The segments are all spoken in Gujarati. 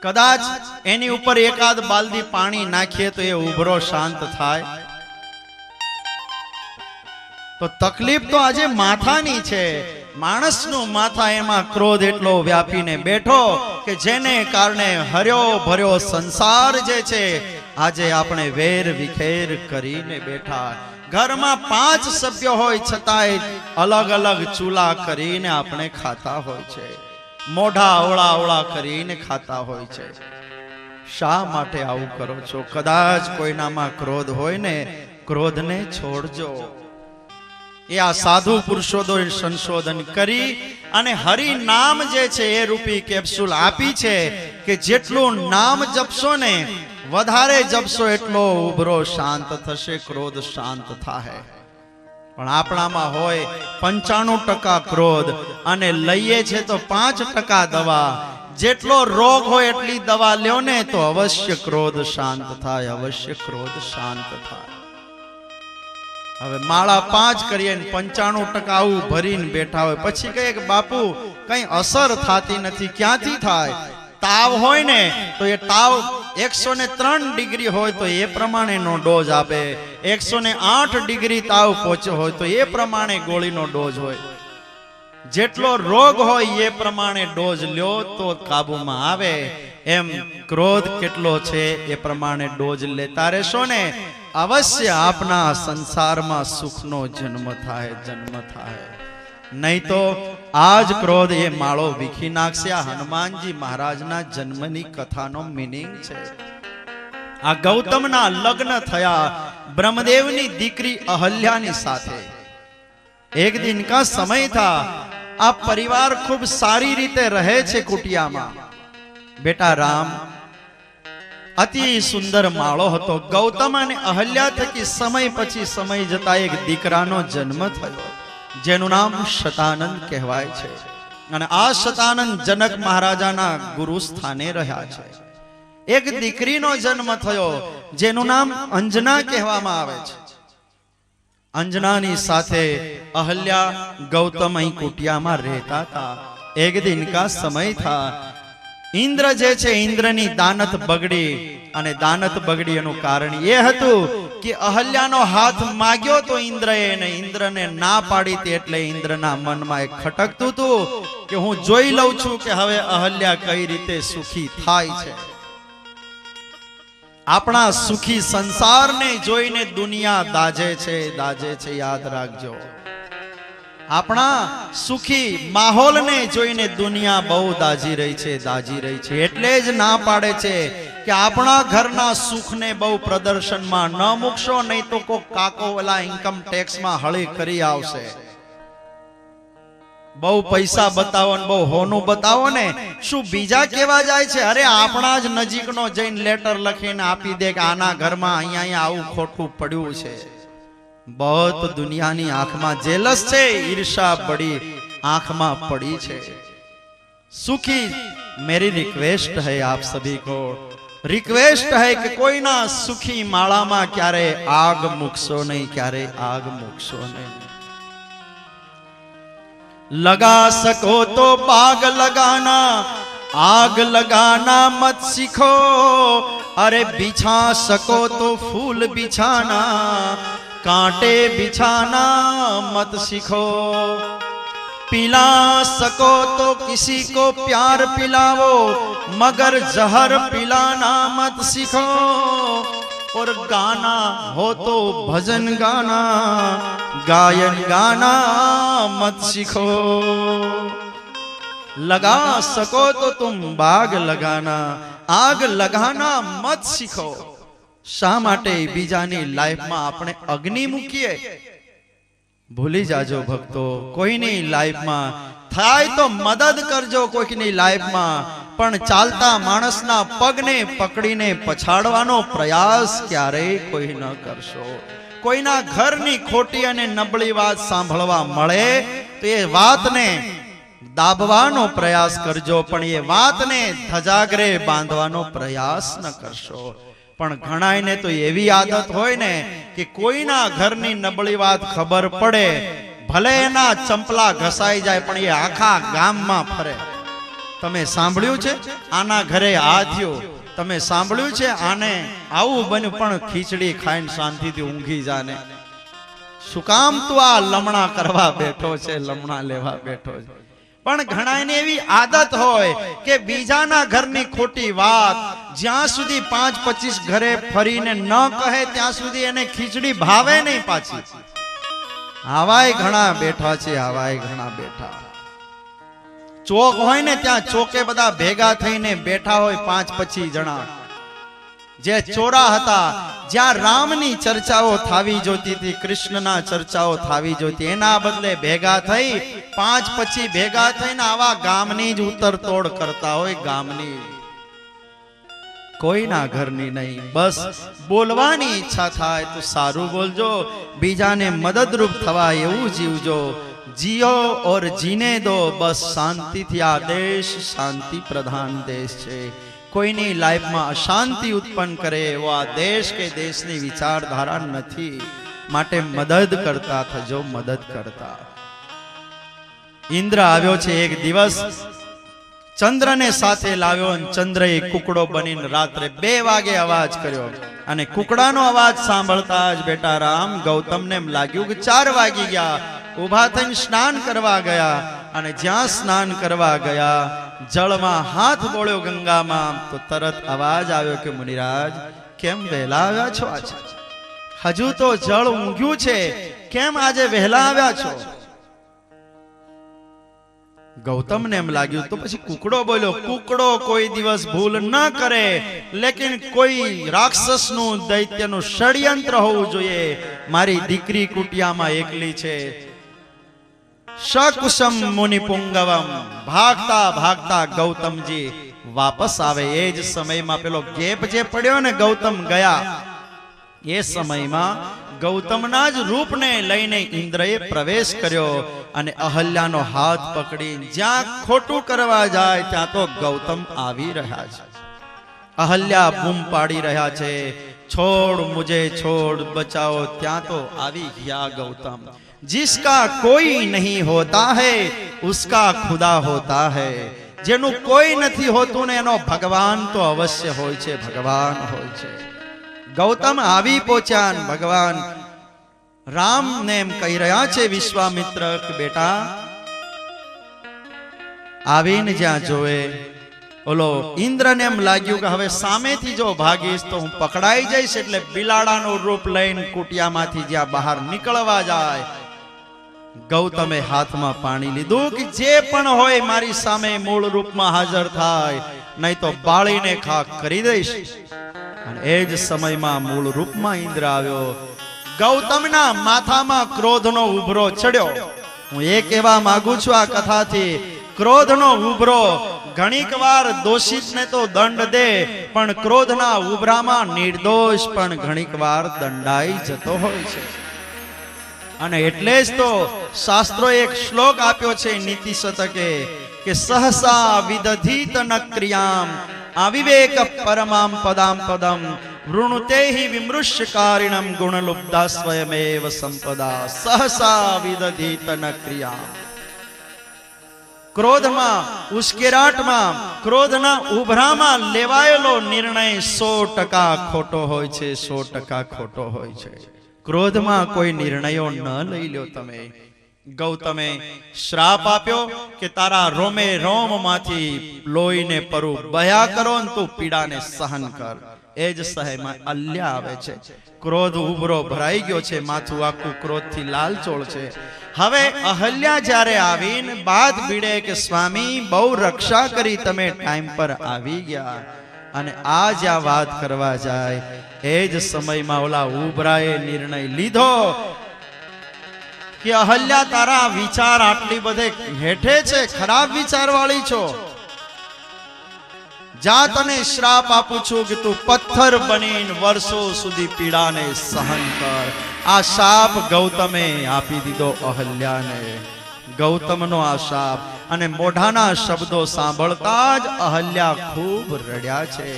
કદાચ એની ઉપર એકાદ બાલદી પાણી નાખીએ તો એ ઉભરો શાંત થાય. તો તકલીફ તો આજે માથાની છે. માણસનું માથા, એમાં ક્રોધ એટલો વ્યાપીને બેઠો કે જેને કારણે હર્યો ભર્યો સંસાર જે છે આજે આપણે વેર વિખેર કરીને બેઠા. ઘરમાં 5 સભ્યો હોય છતાંય અલગ અલગ ચૂલા કરીને આપણે ખાતા હોય છે, મોઢા અવળા અવળા કરીને ખાતા હોય છે. શા માટે આવું કરો છો? કદાચ કોઈનામાં ક્રોધ હોય ને, ક્રોધને છોડજો. એ આ સાધુ પુરુષોએ સંશોધન કરી અને હરિ નામ જે છે એ રૂપી કેપ્સ્યુલ આપી છે કે જેટલું નામ જપશો ને, વધારે જપશો એટલો ઉભરો શાંત થશે, ક્રોધ શાંત થાય. પણ આપણામાં હોય 95% ક્રોધ અને લઈએ છે તો 5% દવા. જેટલો રોગ હોય એટલી દવા લ્યો ને તો અવશ્ય ક્રોધ શાંત થાય, અવશ્ય ક્રોધ શાંત થાય. હવે માળા 5 કરીએ ને 95% આવું ભરીને બેઠા હોય, પછી કહીએ કે બાપુ કઈ અસર થતી નથી. ક્યાંથી થાય? તાવ હોય ને તો એ તાવ 103 ડિગ્રી હોય તો એ પ્રમાણેનો ડોઝ આપે, 108 ડિગ્રી તાવ પહોંચ્યો હોય તો એ પ્રમાણે ગોળીનો ડોઝ હોય. જેટલો રોગ હોય એ પ્રમાણે ડોઝ લ્યો તો કાબુમાં આવે. એમ ક્રોધ કેટલો છે એ પ્રમાણે ડોઝ લેતા રહેશો ને, અવશ્ય આપના સંસારમાં સુખનો જન્મ થાય, જન્મ થાય. નહીં તો આજ ક્રોધ એ માળો વીખી નાખશે. આ હનુમાનજી મહારાજના જન્મની કથાનો મીનિંગ છે. આ ગૌતમના લગ્ન થયા બ્રહ્મદેવની દીકરી અહલ્યાની સાથે. એક દિન કા સમય થા. આ પરિવાર ખૂબ સારી રીતે રહે છે કુટિયામાં. બેટા રામ, અતિ સુંદર માળો હતો. ગૌતમ અને અહલ્યા થકી સમય પછી સમય જતા એક દીકરાનો જન્મ થયો જેનું નામ શતાનંદ કહેવાય છે. અને આ શતાનંદ જનક મહારાજાના ગુરુ સ્થાને રહ્યા છે. એક દીકરીનો જન્મ થયો જેનું નામ અંજના કહેવામાં આવે છે. અંજનાની સાથે અહલ્યા ગૌતમ અહીં કુટિયામાં રહેતા હતા. એક દિન કા સમય થા. ઇન્દ્ર જે છે, ઇન્દ્રની દાનત બગડી. અને દાનત બગડી એનું કારણ એ હતું કે અહલ્યાનો હાથ માગ્યો તો ઇન્દ્રએ, ને ઇન્દ્રને ના પાડી હતી. એટલે ઇન્દ્રના મનમાં એક ખટકતું હતું કે હું જોઈ લઉં છું કે હવે અહલ્યા કઈ રીતે સુખી થાય છે. આપણા સુખી સંસારને જોઈને દુનિયા દાજે છે, દાજે છે. યાદ રાખજો, આપણા સુખી માહોલને જોઈને દુનિયા બહુ દાજી રહી છે, દાજી રહી છે. એટલે જ ના પાડે છે કે આપણા ઘરના સુખને બહુ પ્રદર્શનમાં ન મૂકશો, નહીં તો કોઈ કાકો ઓલા ઇન્કમ ટેક્સમાં હળી કરી આવશે. બહુ પૈસા બતાવો ને બહુ હોનું બતાવો ને, શું બીજા કેવા જાય છે? અરે આપણા જ નજીકનો જઈને લેટર લખીને આપી દે કે આના ઘરમાં અહીંયા આવું ખોટું પડ્યું છે. बहुत दुनियानी आंख में जेलस છે, ईर्षा बड़ी आंख में पड़ी છે. सुखी मेरी रिक्वेस्ट है आप सभी को, रिक्वेस्ट है कि कोई ना सुखी माला में क्यारे आग मुकसो नहीं, क्यारे आग मुकसो नहीं. लगा सको तो बाग लगाना, आग लगाना मत सीखो. अरे बिछा सको तो फूल बिछाना, कांटे बिछाना मत सीखो. पिला सको तो किसी को प्यार पिलाओ, मगर जहर पिलाना मत सीखो. और गाना हो तो भजन गाना, गायन गाना मत सीखो. लगा सको तो तुम बाग लगाना, आग लगाना मत सीखो. शा माटे बीजानी लाइफ में आपने अग्नि मूकीए? भूली जाजो भक्तो. कोईनी लाइफ में थाय तो मदद करजो कोईनी लाइफ में, पण चालता माणसना पगने पकड़ीने पछाड़वानो प्रयास क्यारेय कोई न करशो. कोईना घरनी खोटी अने नबળી વાત સાંભળવા મળે તો એ વાતને દાબવાનો પ્રયાસ કરજો, પણ એ વાતને ધજાગરે બાંધવાનો પ્રયાસ ન કરશો. પણ ઘણાયને તો એવી આદત હોય ને કે કોઈના ઘરની નબળી વાત ખબર પડે, ભલે એના ચંપલા ઘસાઈ જાય પણ એ આખા ગામમાં ફરે. તમે સાંભળ્યું છે આના ઘરે આ થયું, તમે સાંભળ્યું છે આને આવું બન્યું, પણ ખીચડી ખાઈને શાંતિથી ઊંઘી જાને. શું કામ તું આ લમણા કરવા બેઠો છે, લમણા લેવા બેઠો છે? પણ ઘણાને એવી આદત હોય કે બીજાના ઘરની ખોટી વાત જ્યાં સુધી 5-25 ઘરે ફરીને ન કહે ત્યાં સુધી એને ખીચડી ભાવે નહીં પાછી. આવાય ઘણા બેઠા છે, આવાય ઘણા બેઠા. ચોક હોય ને ત્યાં ચોકે બધા ભેગા થઈને બેઠા હોય 5-25 જણા. જે ચોરા હતા, જ્યાં રામની ચર્ચાઓ થાવી જોતી હતી, કૃષ્ણના ચર્ચાઓ થાવી જોતી, એના બદલે ભેગા થઈ 5-25 ભેગા થઈને આવા ગામની જ ઉતરતોડ કરતા હોય. ગામની, કોઈના ઘરની નહીં. બસ બોલવાની ઈચ્છા થાય તો સારું બોલજો, બીજાને મદદરૂપ થવાય એવું જીવજો. जियो और जीने दो, बस शांति थी। आ देश शांति प्रधान देश है। कोई नहीं लाइफ में अशांति उत्पन्न करे वो आ देश के देश की विचारधारा नहीं। माटे मदद करता था जो मदद करता। इंद्र आव्यो छे एक दिवस, चंद्र ने साथे लाव्यो अने चंद्रे कुकड़ो बनीने रात्रे 2 वागे अवाज कर्यो अने कुकड़ानो अवाज सांभळता ज बेटा राम गौतम ने एम लाग्युं के 4 वागी गया। उभा थईने स्नान करवा गया अने ज्यां स्नान करवा गया जळमां हाथ बोळ्यो गंगामां तो तरत अवाज आव्यो के मुनिराज केम वहेला आव्या छो? आज हजू तो जळ ऊंघ्युं छे, केम आजे वहेला आव्या छो? गौतम ने एम लाग्युं तो पछी कुकड़ो बोल्यो, कुकड़ो कोई दिवस भूल न करे, लेकिन कोई राक्षसनुं दैत्यनुं षड्यंत्र होवुं जोईए। मारी दीकरी कुटियामां एकली छे। सकुशम मुनि पुंगवम, भागता भागता गौतम जी वापस आवे। एज समय में पेलो गेप जे पड्यो ने गौतम गया, ए समय में गौतम ना ज रूप ने लईने इंद्रए प्रवेश कर्यो अने अहल्यानो हाथ पकड़ी ज्यां खोटू करवा जाय त्यां तो गौतम आवी रह्या छे। अहल्या बूम पाड़ी रह्या छे, छोड़ मुझे छोड़ बचाओ, त्यां तो आवी गया गौतम। जिसका कोई नहीं होता है उसका खुदा होता है। जेनु कोई नहीं होतुं ने एनो भगवान तो अवश्य होय छे, भगवान होय छे। गौतम आवी पहोंच्या, भगवान राम ने एम कही रह्या छे विश्वामित्र के बेटा आवीने ज्यां जोए। ओलो इंद्र ने एम लाग्युं के हवे सामेथी जो भागीश तो हूँ पकड़ाई जईश, एटले बिलाड़ानुं रूप लईने कुटियामांथी ज्यां बहार निकळवा जाय। गौतमे हाथ में पाणी लीधुं कि जे पण होय मारी सामे मूळ रूप में हाजर थाय, नहीं तो बाळीने खाक करी दईश। अने एज समय में मूळ रूप में इंद्र आव्यो। गौतमना माथामां क्रोधनो उभरो चढ़्यो। हूँ ए कहेवा मांगु छुं आ कथाथी, क्रोधनो उभरो घणीक वार दोषित ने तो दंड दे, पण क्रोधना उभरामां निर्दोष पण घणीक वार दंडाई जतो होय छे। अने एटले ज तो शास्त्रो एक श्लोक आप्यो छे नीति शतके के सहसा विदधीत न क्रियाम अविवेक परमाम पदाम पदम वृणुते हि विमृश्यकारिणम गुणलुब्धा स्वयमेव संपदा। सहसा विदधीत न क्रियाम। क्रोध में उश्केराट में क्रोधना उभरामां लेवायेलो निर्णय 100% खोटो होय छे, 100% खोटो होय छे। क्रोध में कोई निर्णयो न लई लो तमे। गौतमे श्राप आप्यो के तारा रोमे रोम माथी लोही ने परु बया करो न तू पीड़ा ने सहन कर। एज सहे में अल्या आवे छे। क्रोध उभरो भराई गयो छे, माथुं आखुं क्रोध थी लालचोळ छे। हवे अहल्या ज्यारे आवीने बात बीड़े के स्वामी बहु रक्षा करी, तमे टाइम पर आवी गया। अने आज आ बात करवा जाय एज समय में ओला उभराए निर्णय लीधो कि अहल्या तारा विचार आटली बधे हेठे छे, खराब विचार वाली छो। जा तने श्राप आपू छुं कि तू पत्थर बनीने वर्षों सुधी पीड़ा ने सहन कर। आ शाप गौतमे आपी दीधो अहल्या ने। गौतमनो आ शाप अने मोढाना शब्दों सांभळता ज अहल्या खूब रड्या छे।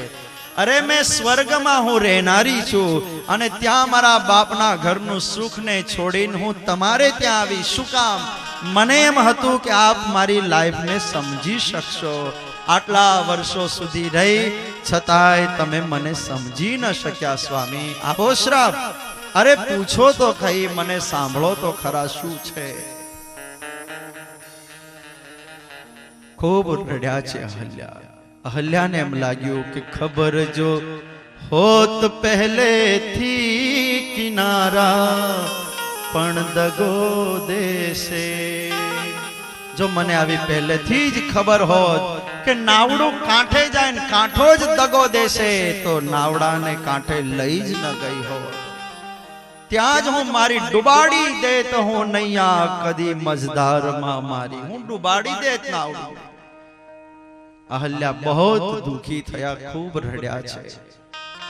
अरे मैं स्वर्ग में हूँ रहनारी छू अने त्या मारा बापना घरनु सुख ने छोड़ीने हूँ तमारे त्या आवी। शुं काम? मने एम हतुं के आप मारी लाइफ ने समझी शकशो, આટલા વર્ષો સુધી રહી છતાંય તમે મને સમજી ન શક્યા સ્વામી, આપો શ્રાપ. અરે પૂછો તો ખરી, મને સાંભળો તો ખરા, શું છે? ખૂબ રડ્યા છે અહલ્યા. અહલ્યાને એમ લાગ્યું કે ખબર જો હોત પહેલેથી કિનારા પણ દગો દેશે. જો મને આવી પહેલેથી જ ખબર હોત કે નાવડું કાંઠે જાય ને કાંઠો જ દગો દેશે, તો નાવડાને કાંઠે લઈ જ ન ગઈ હોત. ત્યાં જ હું મારી ડુબાડી દે તો હું નૈયા કદી મજદારમાં મારી, હું ડુબાડી દેત નાવડું. અહલ્યા બહુ દુખી થયા, ખૂબ રડ્યા છે.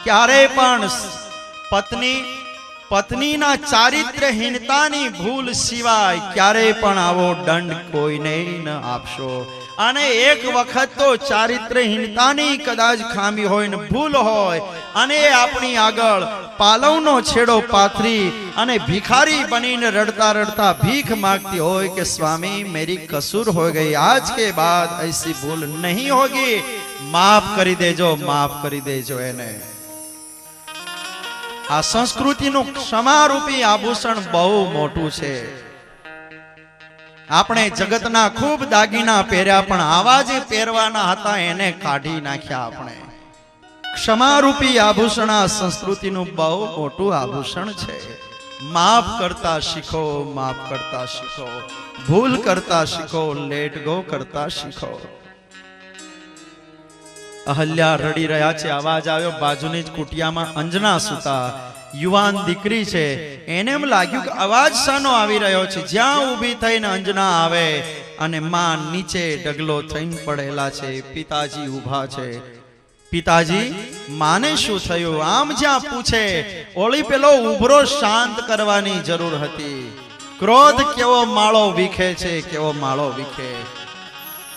ક્યારે પણ પત્નીના ચારિત્ર્યહીનતાની ભૂલ સિવાય ક્યારે પણ આવો દંડ કોઈને ન આપશો. અને એક વખત તો ચારિત્ર્યહીનતાની કદાચ ખામી હોય ને ભૂલ હોય અને એ આપણી આગળ પાલવનો છેડો પાથરી અને ભિખારી બનીને રડતા રડતા ભીખ માંગતી હોય કે સ્વામી મેરી કસૂર હો ગઈ, આજ કે બાદ ऐसी ભૂલ નહીં હોગી, માફ કરી દેજો, માફ કરી દેજો એને. આ સંસ્કૃતિનું ક્ષમારૂપી આભૂષણ બહુ મોટું છે. આપણે જગતના ખૂબ દાગીના પહેર્યા, પણ આવા જે પહેરવાના હતા એને કાઢી નાખ્યા આપણે. ક્ષમારૂપી આભૂષણ આ સંસ્કૃતિનું બહુ મોટું આભૂષણ છે. માફ કરતા શીખો, માફ કરતા શીખો, ભૂલ કરતા શીખો, લેટ ગો કરતા શીખો. અહલ્યા રડી રહ્યા છે. અવાજ આવ્યો બાજુની જ કુટિયામાં અંજના સુતા યુવાન દીકરી છે. એને એમ લાગ્યું કે અવાજ શાનો આવી રહ્યો છે. જ્યાં ઊભી થઈને અંજના આવે અને માં નીચે ડગલો થઈને પડેલા છે. પિતાજી ઊભા છે. પિતાજી, માને શું થયું? આમ જ્યાં પૂછે ઓળી પેલો ઉભરો શાંત કરવાની જરૂર હતી. ક્રોધ કેવો માળો વીખે છે, કેવો માળો વીખે.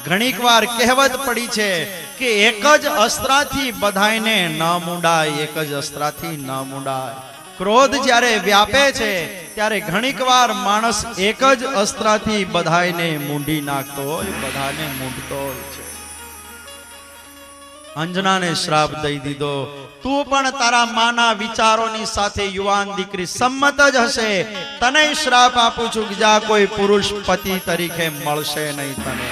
ઘણીક વાર કહેવત પડી છે કે એક જ અસ્ત્રાથી બધાયને ન મૂંડાય, એક જ અસ્ત્રાથી ન મૂંડાય. ક્રોધ જ્યારે વ્યાપે છે ત્યારે ઘણીક વાર માણસ એક જ અસ્ત્રાથી બધાયને મૂંડી નાખતો હોય, બધાને મૂંડતો હોય છે. અંજનાને શ્રાપ દઈ દીધો. તું પણ તારા માના વિચારોની સાથે યુવાન દીકરી સંમત જ હશે. તને શ્રાપ આપું છું કે જા કોઈ પુરુષ પતિ તરીકે મળશે નહીં, તને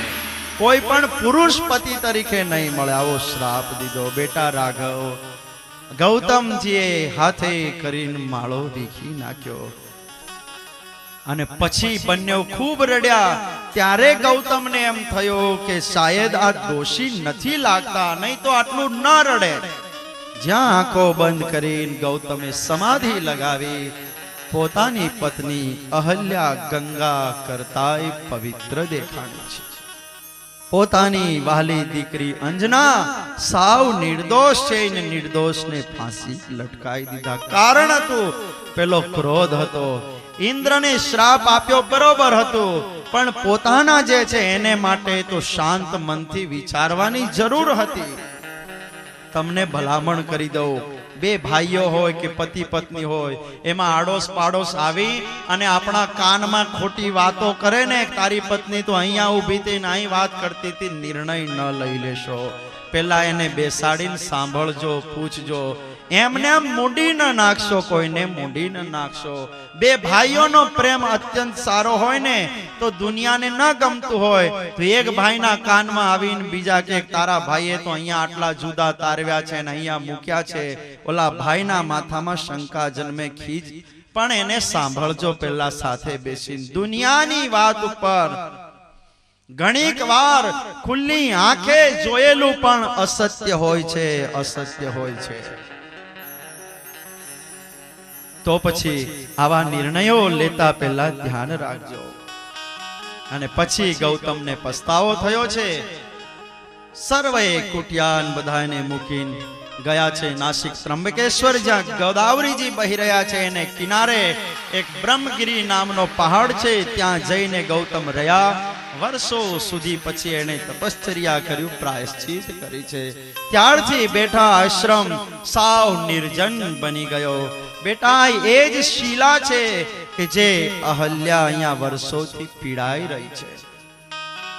કોઈ પણ પુરુષ પતિ તરીકે નહીં મળે. આવો શ્રાપ દીધો. બેટા રાઘવ, ગૌતમજીએ હાથે કરીને માળો વીખી નાખ્યો. અને પછી બંને ખૂબ રડ્યા. ત્યારે ગૌતમને એમ થયો કે શાયદ આ દોષી નથી લાગતા, નહીં તો આટલું ન રડે. જ્યાં આંખો બંધ કરીને ગૌતમે સમાધિ લગાવી, પોતાની પત્ની અહલ્યા ગંગા કરતાય પવિત્ર દેખાણી છે. પોતાની વહાલી દીકરી અંજના સાવ નિર્દોષ છે ને નિર્દોષને ફાંસી લટકાઈ દીધા. કારણ હતું પેલો ક્રોધ હતો. ઇન્દ્રને શ્રાપ આપ્યો બરોબર હતું, પણ પોતાના જે છે એને માટે તો શાંત મનથી વિચારવાની જરૂર હતી. તમને ભલામણ કરી દઉં, બે ભાઈઓ હોય કે પતિ પત્ની હોય, એમાં આડોશ પાડોશ આવી અને આપણા કાનમાં ખોટી વાતો કરે ને, તારી પત્ની તો અહીંયા ઊભી હતી ને અહીં વાત કરતી હતી, નિર્ણય ન લઈ લેશો. પેલા એને બેસાડીને સાંભળજો, પૂછજો. એમને મૂંડી ન નાખશો, કોઈને મૂંડી ન નાખશો. બે ભાઈઓનો પ્રેમ અત્યંત સારો હોય ને તો દુનિયાને ન ગમતું હોય તો એક ભાઈના કાનમાં આવીને બીજા કે તારા ભાઈએ તો અહીંયા આટલા જુદા તારવ્યા છે ને અહીંયા મૂક્યા છે, ઓલા ભાઈના માથામાં શંકા જન્મે, ખીજ. પણ એને સાંભળજો પેલા સાથે બેસીને. દુનિયાની વાત ઉપર ઘણીક વાર ખુલ્લી આંખે જોયેલું પણ અસત્ય હોય છે, અસત્ય હોય છે. તો પછી આવા નિર્ણયો લેતા પહેલા ધ્યાન રાખજો. અને પછી ગૌતમને પસ્તાવો થયો છે. સર્વે કુટિયાન બધાને મૂકીને ગયા છે નાસિક ત્રંબકેશ્વર, જ્યાં ગોદાવરીજી બહી રહ્યા છે. એને કિનારે એક બ્રહ્મગીરી નામનો પહાડ છે, ત્યાં જઈને ગૌતમ રહ્યા. વર્ષો સુધી પછી એને તપશ્ચર્યા કર્યું, પ્રાયશ્ચિત કરી છે. ત્યારથી બેઠા આશ્રમ સાવ નિર્જન બની ગયો. બેટા એ જ શીલા છે કે જે અહલ્યા અહીંયા વર્ષોથી પીડાઈ રહી છે.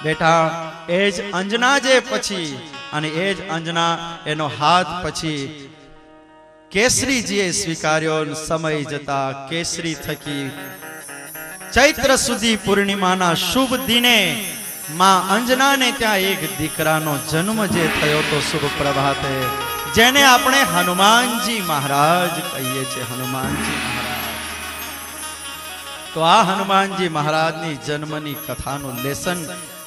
બેટા એ જ અંજના જે પછી અને એ જ અંજના એનો હાથ પછી કેસરીજીએ સ્વીકાર્યો. સમય જતા કેસરી થકી ચૈત્ર સુધી પૂર્ણિમાના શુભ દિને માં અંજનાને ત્યાં એક દીકરાનો જન્મ જે થયો તો શુભ પ્રભાતે, જેને આપણે હનુમાનજી મહારાજ કહીએ છીએ. હનુમાનજી મહારાજ તો આ હનુમાનજી મહારાજની જન્મની કથાનું લેસન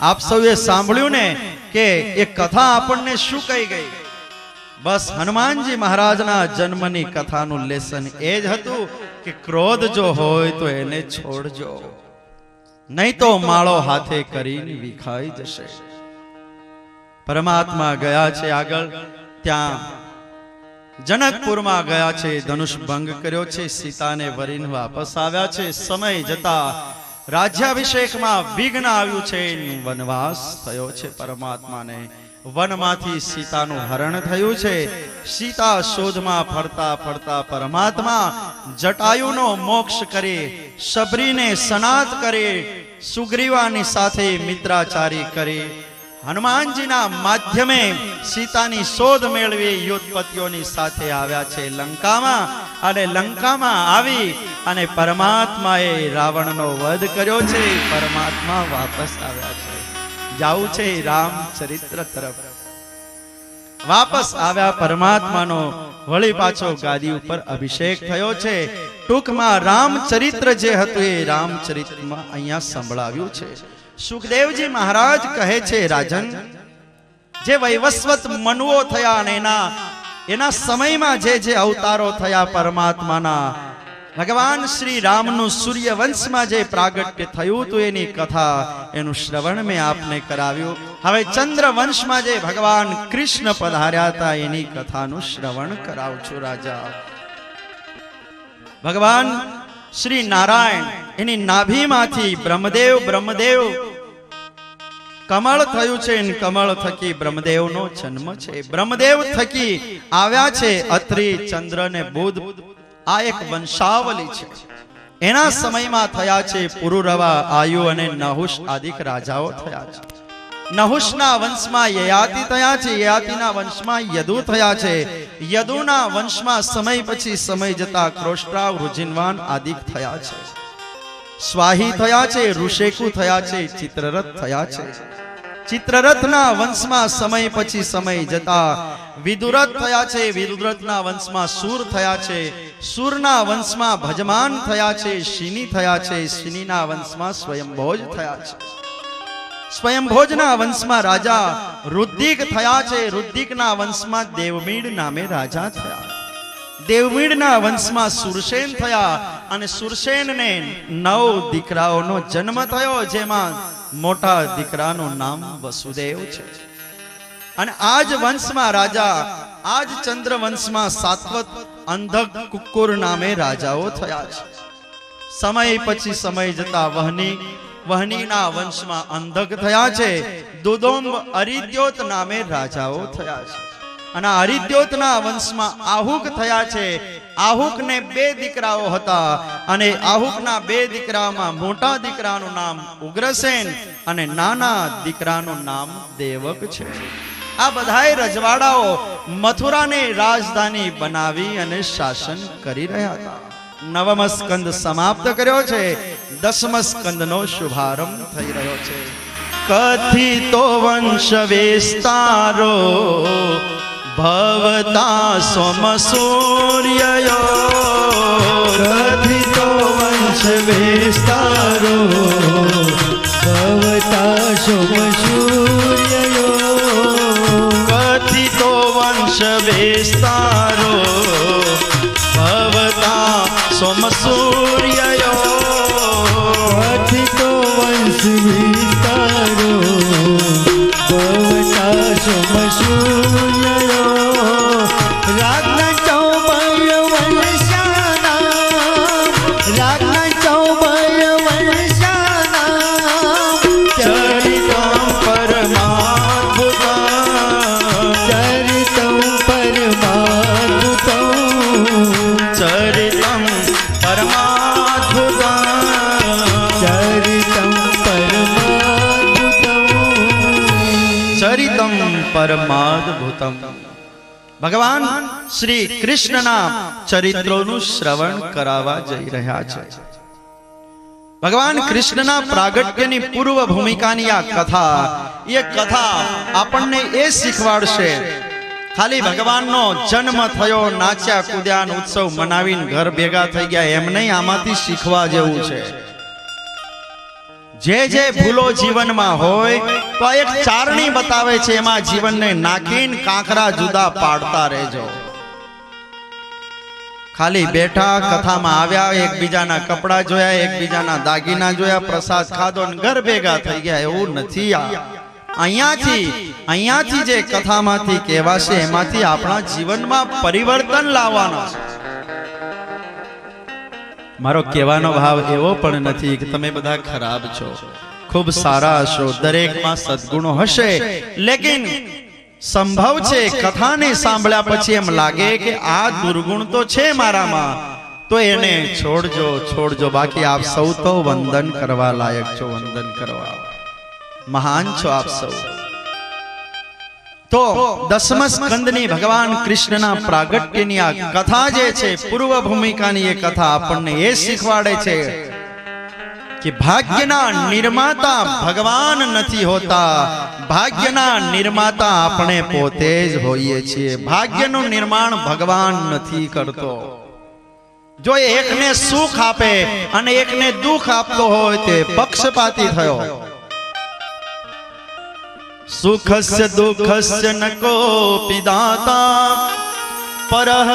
આપ સૌએ સાંભળ્યું ને કે એ કથા આપણને શું કહી ગઈ? બસ હનુમાનજી મહારાજના જન્મની કથાનું લેસન એ જ હતું કે ક્રોધ જો હોય તો એને છોડજો, નહીં તો માળો હાથે કરીને વિખાઈ જશે. પરમાત્મા ગયા છે આગળ, ત્યાં જનકપુરમાં ગયા છે, ધનુષ ભંગ કર્યો છે, સીતાને વરીને વાપસ આવ્યા છે. સમય જતા રાજ્યાભિષેકમાં વિઘ્ન આવ્યું છે, વનવાસ થયો છે. પરમાત્માને વનમાંથી સીતાનું હરણ થયું છે. સીતા શોધમાં ફરતા ફરતા પરમાત્મા જટાયુનો મોક્ષ કરે, શબરીને સનાત કરે, સુગ્રીવાની સાથે મિત્રાચારી કરે. હનુમાનજીના માધ્યમે સીતાની શોધ મેળવી યુદ્ધપતિઓની સાથે આવ્યા છે લંકામાં, અને લંકામાં આવી અને પરમાત્માએ રાવણનો વધ કર્યો છે. પરમાત્મા વાપસ આવ્યા છે, જાવું છે રામચરિત્ર તરફ. વાપસ આવ્યા પરમાત્માનો વળી પાછો ગાદી ઉપર અભિષેક થયો છે. ટૂંકમાં રામચરિત્ર જે હતું એ રામચરિત્રમાં અહીંયા સંભળાવ્યું છે. સુખદેવજી મહારાજ કહે છે, રાજન, જે વૈવસ્વત મનુઓ થયા અને એના સમયમાં જે અવતારો થયા પરમાત્માના, ભગવાન શ્રી રામનું સૂર્યવંશમાં જે પ્રાગટ્ય થયું હતું એની કથા, એનું શ્રવણ મેં આપને કરાવ્યું. હવે ચંદ્રવંશમાં જે ભગવાન કૃષ્ણ પધાર્યા હતા એની કથાનું શ્રવણ કરાવું છું. રાજા ભગવાન શ્રી નારાયણ એની નાભીમાંથી બ્રહ્મદેવ કમળ થયું છે, કમળ થકી બ્રહ્મદેવનો જન્મ છે. બ્રહ્મદેવ થકી આવ્યા છે અત્રિ, ચંદ્ર ને બુધ. આ એક વંશાવલી છે. એના સમયમાં થયા છે પુરુરવા, આયુ અને નહુષ આદિક રાજાઓ થયા છે. નહુષના વંશમાં યયાતિ થયા છે, યયાતિના વંશમાં યદુ થયા છે, યદુના વંશમાં સમય પછી સમય જતા ક્રોષ્ટ્રાવ, રુજિનવાન આદિક થયા છે. સ્વાહી થયા છે, ઋષેકુ થયા છે, ચિત્રરથ થયા છે. ચિત્રરથના વંશમાં સમય પછી સમય જતા વિદુરથ થયા છે, વિદુરથના વંશમાં સૂર થયા છે, સૂરના વંશમાં ભજમાન થયા છે, શિની થયા છે, શિનીના વંશમાં સ્વયંભોજ થયા છે. સ્વયંભોજના વંશમાં રાજા રુદ્ધિક થયા છે, રુદ્ધિકના વંશમાં દેવમીડ નામે રાજા થયા. દેવમીડના વંશમાં સુરસેન થયા અને સુરસેનને 9 દીકરાઓનો જન્મ થયો, જેમાં મોટા દીકરાનું નામ વસુદેવ છે. અને આજ વંશમાં રાજા, આજ ચંદ્ર વંશમાં સાત્વત, અંધક, કુક્કુર નામે રાજાઓ થયા છે. સમય પછી સમય જતા વહનીના વંશમાં અંધક થયા છે. દુદોમ્બ, અરિદ્યોત નામે રાજાઓ થયા છે. અને અરિદ્યોતના વંશમાં આહુક થયા છે. આહુકને 2 દીકરાઓ હતા અને આહુકના 2 દીકરામાં મોટા દીકરાનું નામ ઉગ્રસેન અને નાના દીકરાનું નામ દેવક છે. આ બધાય રજવાડાઓ મથુરાને રાજધાની બનાવી અને શાસન કરી રહ્યા હતા. 9મ સ્કંદ સમાપ્ત કર્યો છે, 10મ સ્કંદનો શુભારંભ થઈ રહ્યો છે. કથિતો વંશ વિસ્તારો ભવતા સોમ સૂર્યયો, કથિતો વંશ વિસ્તારો ભવતા સોમ સૂર્યયો, કથિતો વંશ વિસ્તારો ભવતા સોમ સૂર્યયો, કથિતો વંશ વિસ્તારો ભવતા સોમ સૂર્યયો, રાજના ચૌબય વંશાના, રાજના ચૌબય વંશાના, ચરિતમ પરમાદ્ભુતમ, ચરિતમ પરમાદ્ભુતમ, ચરિતમ પરમા અમૃતમ. ભગવાન શ્રી કૃષ્ણના ચરિત્રોનું શ્રવણ કરાવવા જઈ રહ્યા છે. ભગવાન કૃષ્ણના પ્રાગટ્યની પૂર્વ ભૂમિકાની આ કથા, એ કથા આપણને એ શીખવાડશે, ખાલી ભગવાનનો જન્મ થયો, નાચ્યા કૂદ્યા, ઉત્સવ મનાવીને ઘર ભેગા થઈ ગયા એમ નહીં. આમાંથી શીખવા જેવું છે. જે જે ભૂલો જીવનમાં હોય તો એક ચારણી બતાવે છે, એમાં જીવનને નાખીને કાંકરા જુદા પાડતા રહેજો. ખાલી બેઠા, કથામાં આવ્યા, એકબીજાના કપડા જોયા, એકબીજાના દાગીના જોયા, પ્રસાદ ખાધો ને ઘર ભેગા થઈ ગયા, એવું નથી. અહીંયાથી જે કથામાંથી કહેવાશે એમાંથી આપણા જીવનમાં પરિવર્તન લાવવાનું છે. મારો કહેવાનો ભાવ એવો પણ નથી કે તમે બધા ખરાબ છો, ખૂબ સારા હશો, દરેકમાં સદગુણો હશે, લેકિન સંભવ છે કથાને સાંભળ્યા પછી એમ લાગે કે આ દુર્ગુણ તો છે મારામાં, તો એને છોડજો. બાકી આપ સૌ તો વંદન કરવા લાયક છો, વંદન કરવા મહાન છો આપ સૌ. તો દસમ સ્કંદની ભગવાન કૃષ્ણના પ્રાગટ્યની આ કથા જે છે, પૂર્વ ભૂમિકાની એ કથા આપણને એ શીખવાડે છે કે ભાગ્યના નિર્માતા ભગવાન નથી હોતા, ભાગ્યના નિર્માતા આપણે પોતે જ હોઈએ છીએ. ભાગ્યનું નિર્માણ ભગવાન નથી કરતો. જો એકને સુખ આપે અને એકને દુઃખ આપતો હોય તે પક્ષપાતી થયો. સુખસ્ય દુઃખસ્ય ન કોપી દાતા પરઃ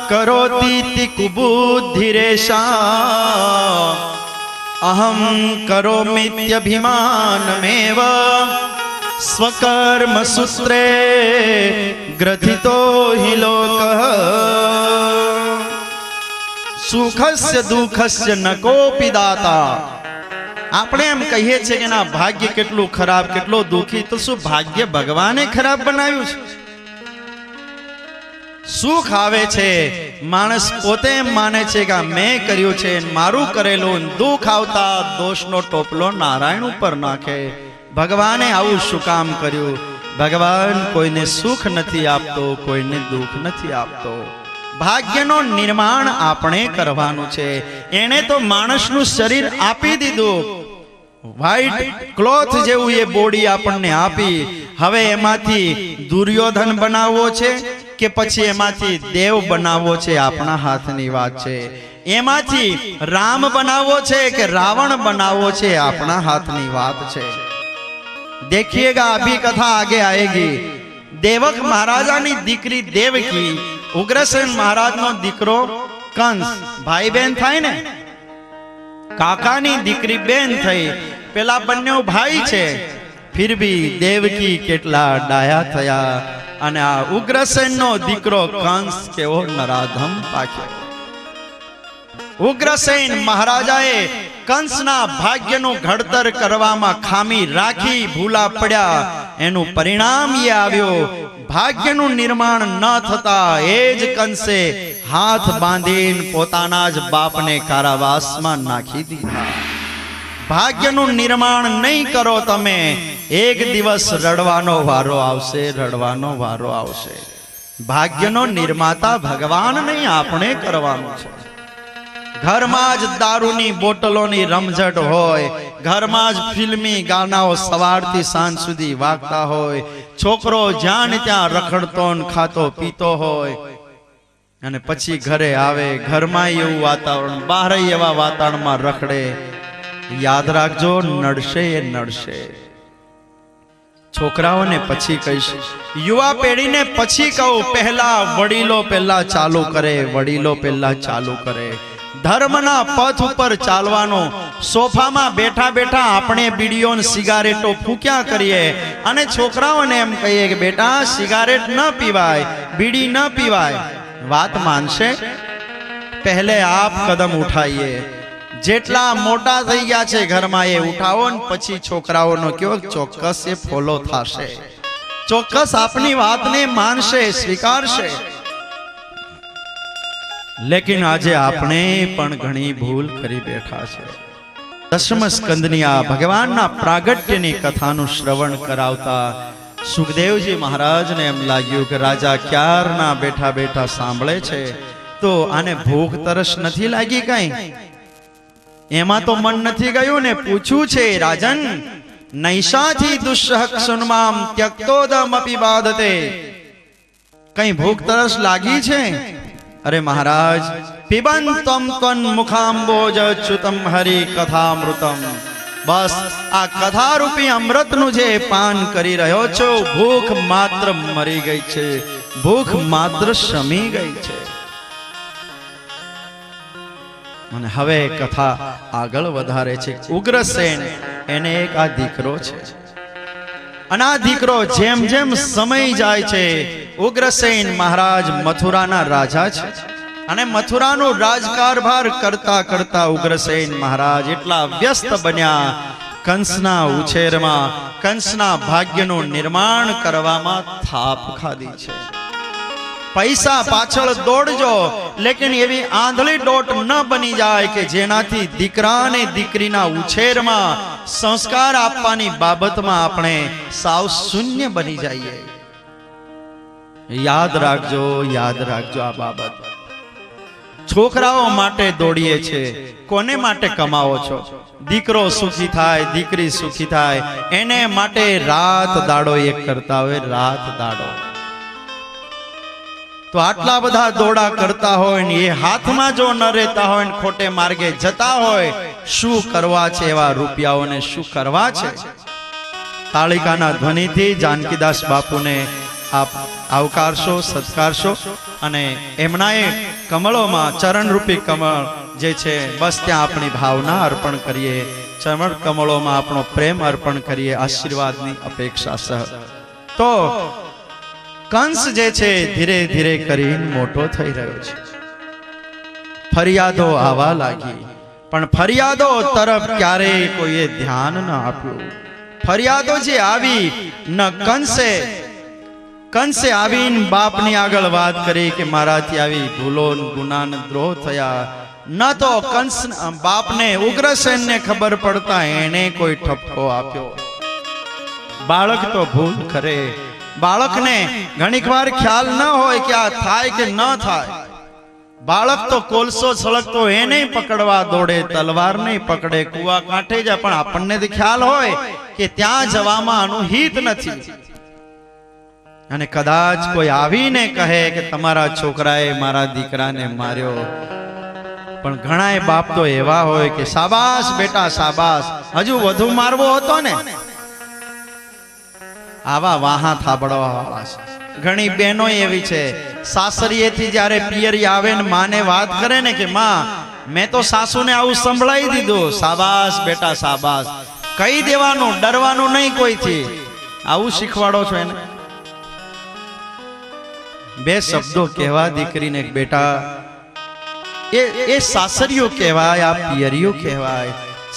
કરોતિ કુબુદ્ધિરેષા અહં કરોમિત્યભિમાનમેવ સ્વકર્મ સૂત્રે ગ્રથિતો હિ લોકઃ. સુખસ્ય દુઃખસ્ય ન કોપી દાતા. આપણે એમ કહીએ છીએ કે ના ભાગ્ય કેટલું ખરાબ, કેટલો દુઃખી. તો શું ભાગ્ય ભગવાને ખરાબ બનાવ્યું છે? સુખ આવે છે, માણસ પોતે એમ માને છે કે મેં કર્યું છે, મારું કરેલું. દુઃખ આવતા દોષનો ટોપલો નારાયણ ઉપર નાખે. ભગવાને આવું શું કામ કર્યું? ભગવાન કોઈને સુખ નથી આપતો, કોઈને દુઃખ નથી આપતો. ભાગ્યનો નિર્માણ આપણે કરવાનું છે. એને તો માણસનું શરીર આપી દીધું, વ્હાઈટ ક્લોથ જેવું એ બોડી આપણને આપી. હવે એમાંથી દુર્યોધન બનાવવો છે કે પછી એમાંથી દેવ બનાવવો છે, આપણા હાથની વાત છે. એમાંથી રામ બનાવવો છે કે રાવણ બનાવવો છે, આપણા હાથની વાત છે. देखिएगा अभी कथा आगे आएगी. देवक महाराजानी दीकरी देवकी, उग्रसेन महाराज नो दीकरो कंस, भाई बहन थाय ने, काकानी दीकरी बेन थई. पेला बन्ने भाई छे, फिर भी देवकी केटला डाया थया અને આ ઉગ્રસેન નો દીકરો કંસ કેવો નરાધમ પાક્યો. ઉગ્રસેન મહારાજાએ કંસના ભાગ્યનું ઘડતર કરવામાં ખામી રાખી, ભૂલા પડ્યા. એનું પરિણામ એ આવ્યો, ભાગ્યનું નિર્માણ ન થતા એ જ કંસે હાથ બાંધીને પોતાના જ બાપને કારાવાસમાં નાખી દીધા. ભાગ્યનું નિર્માણ નહીં કરો તમે, એક દિવસ રડવાનો વારો આવશે, રડવાનો વારો આવશે. ભાગ્યનો નિર્માતા ભગવાન નહીં, આપણે કરવાનું છે. ઘરમાં જ દારૂની બોટલોની રમઝટ હોય, ઘરમાં જ ફિલ્મી ગાનાઓ સવારથી સાંજ સુધી વાગતા હોય, છોકરો જ્યાં ત્યાં રખડતો ને ખાતો પીતો હોય, અને પછી ઘરે આવે, ઘરમાં એવું વાતાવરણ, બહાર એવા વાતાવરણમાં રખડે. યાદ રાખજો, નડશે એ નડશે. છોકરાઓને પછી કહીશ, યુવા પેઢીને પછી કહું, પહેલા વડીલો પહેલા ચાલુ કરે, વડીલો પહેલા ચાલુ કરે. ધર્મના પથ ઉપર ચાલવાનો. સોફામાં બેઠા બેઠા આપણે બીડીઓ ને સિગારેટો ફૂક્યા કરીએ અને છોકરાઓને એમ કહીએ કે બેટા સિગારેટ ન પીવાય, બીડી ન પીવાય. વાત માનશે? પહેલે આપ કદમ ઉઠાઈએ. જેટલા મોટા થઈ ગયા છે ઘરમાં એ ઉઠાવો ને પછી છોકરાઓનો કયો, ચોક્કસ એ ફોલો થશે, ચોક્કસ આપની વાતને માનશે, સ્વીકારશે. લેકિન આજે આપણે પણ ઘણી ભૂલ કરી બેઠા છે. દશમ સ્કંદની આ ભગવાનના પ્રાગટ્યની કથાનું શ્રવણ કરાવતા સુખદેવજી મહારાજને એમ લાગ્યું કે રાજા ક્યારના બેઠા બેઠા સાંભળે છે, તો આને ભૂખ તરસ નથી લાગી કઈ? એમાં તો મન નથી ગયું ને. પૂછ્યું છે, રાજન નૈષાથી દુષ્સહક સુનમામ ત્યક્તોદમપી બાધતે, કઈ ભૂખ તરસ લાગી છે? અરે મહારાજ, પિબંતમ ત્વન મુખાંબોજ ચ્યુતમ હરિ કથામૃતમ, બસ આ કથારૂપી અમૃતનું જે પાન કરી રહ્યો છો, ભૂખ માત્ર મરી ગઈ છે, ભૂખ માત્ર શમી ગઈ છે. અને હવે કથા આગળ વધારે છે. ઉગ્રસેન એને એક આ દીકરો છે, અને આ દીકરો જેમ જેમ સમય જાય છે, ઉગ્રસેન મહારાજ મથુરાના રાજા છે, અને મથુરાનો રાજકારભાર કરતા કરતા ઉગ્રસેન મહારાજ એટલા વ્યસ્ત બન્યા કંસના ઉછેરમાં, કંસના ભાગ્યનું નિર્માણ કરવામાં થાપ ખાધી છે. પૈસા પાછળ દોડજો, લેકિન એવી આંધળી દોટ ન બની જાય કે જેનાથી દીકરા અને દીકરીના ઉછેરમાં, સંસ્કાર આપવાની બાબતમાં આપણે સાવ શૂન્ય બની જઈએ. યાદ રાખજો, યાદ રાખજો આ બાબત. છોકરાઓ માટે દોડીએ છે, કોને માટે કમાવો છો? દીકરો સુખી થાય, દીકરી સુખી થાય, એને માટે રાત દાડો એક કરતા હોય, રાત દાડો. તો આટલા બધા દોડા કરતા હોય ને એ હાથમાં જો ન રહેતા હોય ને ખોટે માર્ગે જતા હોય, શું કરવા છે એવા રૂપિયાઓને, શું કરવા છે? તાળીકાના ધ્વનિથી જાનકીદાસ બાપુને આપ આવકારશો, સત્કારશો, અને એમનાએ કમળોમાં ચરણરૂપી કમળ જે છે, બસ ત્યાં આપણી ભાવના અર્પણ કરીએ, ચરણ કમળોમાં આપણો પ્રેમ અર્પણ કરીએ, આશીર્વાદની અપેક્ષા સહ. તો કંસ જે છે ધીરે ધીરે કરીને મોટો થઈ રહ્યો છે. ફરિયાદો આવવા લાગી, પણ ફરિયાદો તરફ ક્યારેય કોઈએ ધ્યાન ન આપ્યું. ફરિયાદો જે આવી, ન કંસે આવીને બાપની આગળ વાત કરી કે મારાથી આવી ભૂલો ગુના દ્રોહ થયા. ન તો કંસ બાપને ઉગ્રસેનને ખબર પડતા એને કોઈ ઠપકો આપ્યો. બાળક તો ભૂલ કરે, બાળકને ઘણીક વાર ખ્યાલ ન હોય કે આ થાય કે ન થાય. બાળક તો કોલસો સળગતો એને પકડવા દોડે, તલવાર નહીં પકડે, કુવા કાંઠે જાય, પણ આપણને તો ખ્યાલ હોય કે ત્યાં જવામાં આનું હિત નથી. અને કદાચ કોઈ આવીને કહે કે તમારા છોકરાએ મારા દીકરાને માર્યો, પણ ઘણાય બાપ તો એવા હોય કે શાબાશ બેટા શાબાશ, હજુ વધુ મારવો હતો ને. આવા વાહા થાબડવા વાળા છે. ઘણી બહેનો એવી છે, સાસરીએથી જ્યારે પિયરી આવે ને માને વાત કરે ને કે માં મેં તો સાસુને આવું સંભળાઈ દીધું, શાબાશ બેટા શાબાશ, કહી દેવાનું, ડરવાનું નહીં કોઈથી. આવું શીખવાડો છો એને. બે શબ્દો કહેવા દીકરીને બેટા, એ સાસરીઓ કહેવાય, આ પિયરીઓ કહેવાય.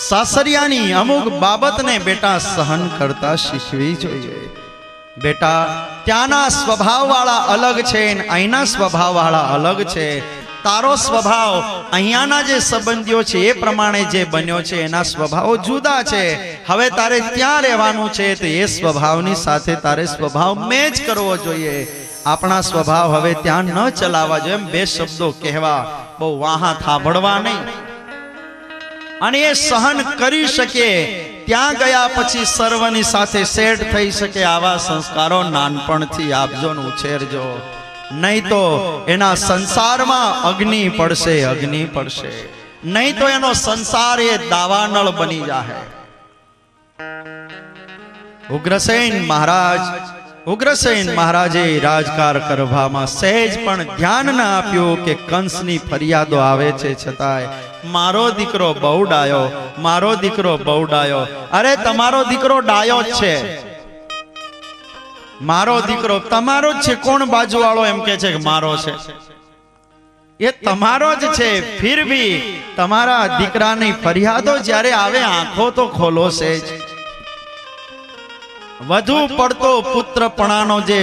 સાસરિયાની અમુક બાબતને બેટા સહન કરતા શીખવી જોઈએ. બેટા ત્યાંના સ્વભાવ વાળા અલગ છે ને અહીંના સ્વભાવ વાળા અલગ છે. તારો સ્વભાવ અહીંયાના જે સંબંધીઓ છે એ પ્રમાણે જે બન્યો છે એના સ્વભાવો જુદા છે. હવે તારે ત્યાં રહેવાનું છે તો એ સ્વભાવની સાથે તારે સ્વભાવ મેચ કરવો જોઈએ. આપણા સ્વભાવ હવે ત્યાં ન ચલાવવા જોઈએ. એમ બે શબ્દો કહેવા, બહુ વાહા થાબડવા નહીં. અને એ સહન કરી શકે, ત્યાં ગયા પછી સર્વની સાથે સેટ થઈ શકે, આવા સંસ્કારો નાનપણથી આપજો ને ઉછેરજો. નહીં તો એના સંસારમાં અગ્નિ પડશે, અગ્નિ પડશે. નહીં તો એનો સંસાર એ દાવાનળ બની જાય. ઉગ્રસેન મહારાજે રાજકાર કરવામાં સહેજ પણ ધ્યાન ન આપ્યું કે કંસની ફરિયાદો આવે છે, છતાંય મારો દીકરો બહુ ડાયો, મારો દીકરો બહુ ડાયો. અરે તમારો દીકરો ડાયો જ છે, મારો દીકરો તમારો જ છે. કોણ બાજુવાળો એમ કે છે કે મારો છે? એ તમારો જ છે. ફિર ભી તમારા દીકરાની ફરિયાદો જ્યારે આવે, આંખો તો ખોલો છે જ. વધુ પડતો પુત્રપણાનો જે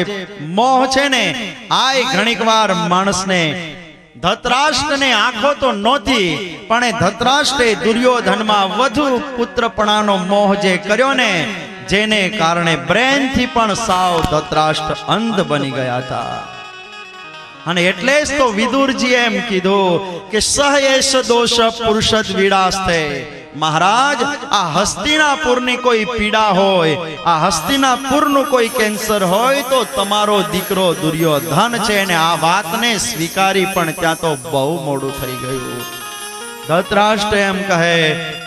મોહ છે ને, આય ઘણીક વાર માણસને, ધૃતરાષ્ટ્રને આંખો તો નહોતી, પણ એ ધૃતરાષ્ટ્રે દુર્યોધનમાં વધુ પુત્રપણાનો મોહ જે કર્યો ને, જેને કારણે બ્રેન થી પણ સાવ ધૃતરાષ્ટ્ર અંધ બની ગયા હતા. અને એટલે જ તો વિદુરજી એમ કીધું કે સહયેશ દોષ પુરુષદ વિડાસ્તે. મહારાજ, આ હસ્તિનાપુરની કોઈ પીડા હોય, આ હસ્તિનાપુરનું કોઈ કેન્સર હોય તો તમારો દીકરો દુર્યોધન છે. અને આ વાતને સ્વીકારી પણ ત્યાં તો બહુ મોડું થઈ ગયું. ધૃતરાષ્ટ્ર એમ કહે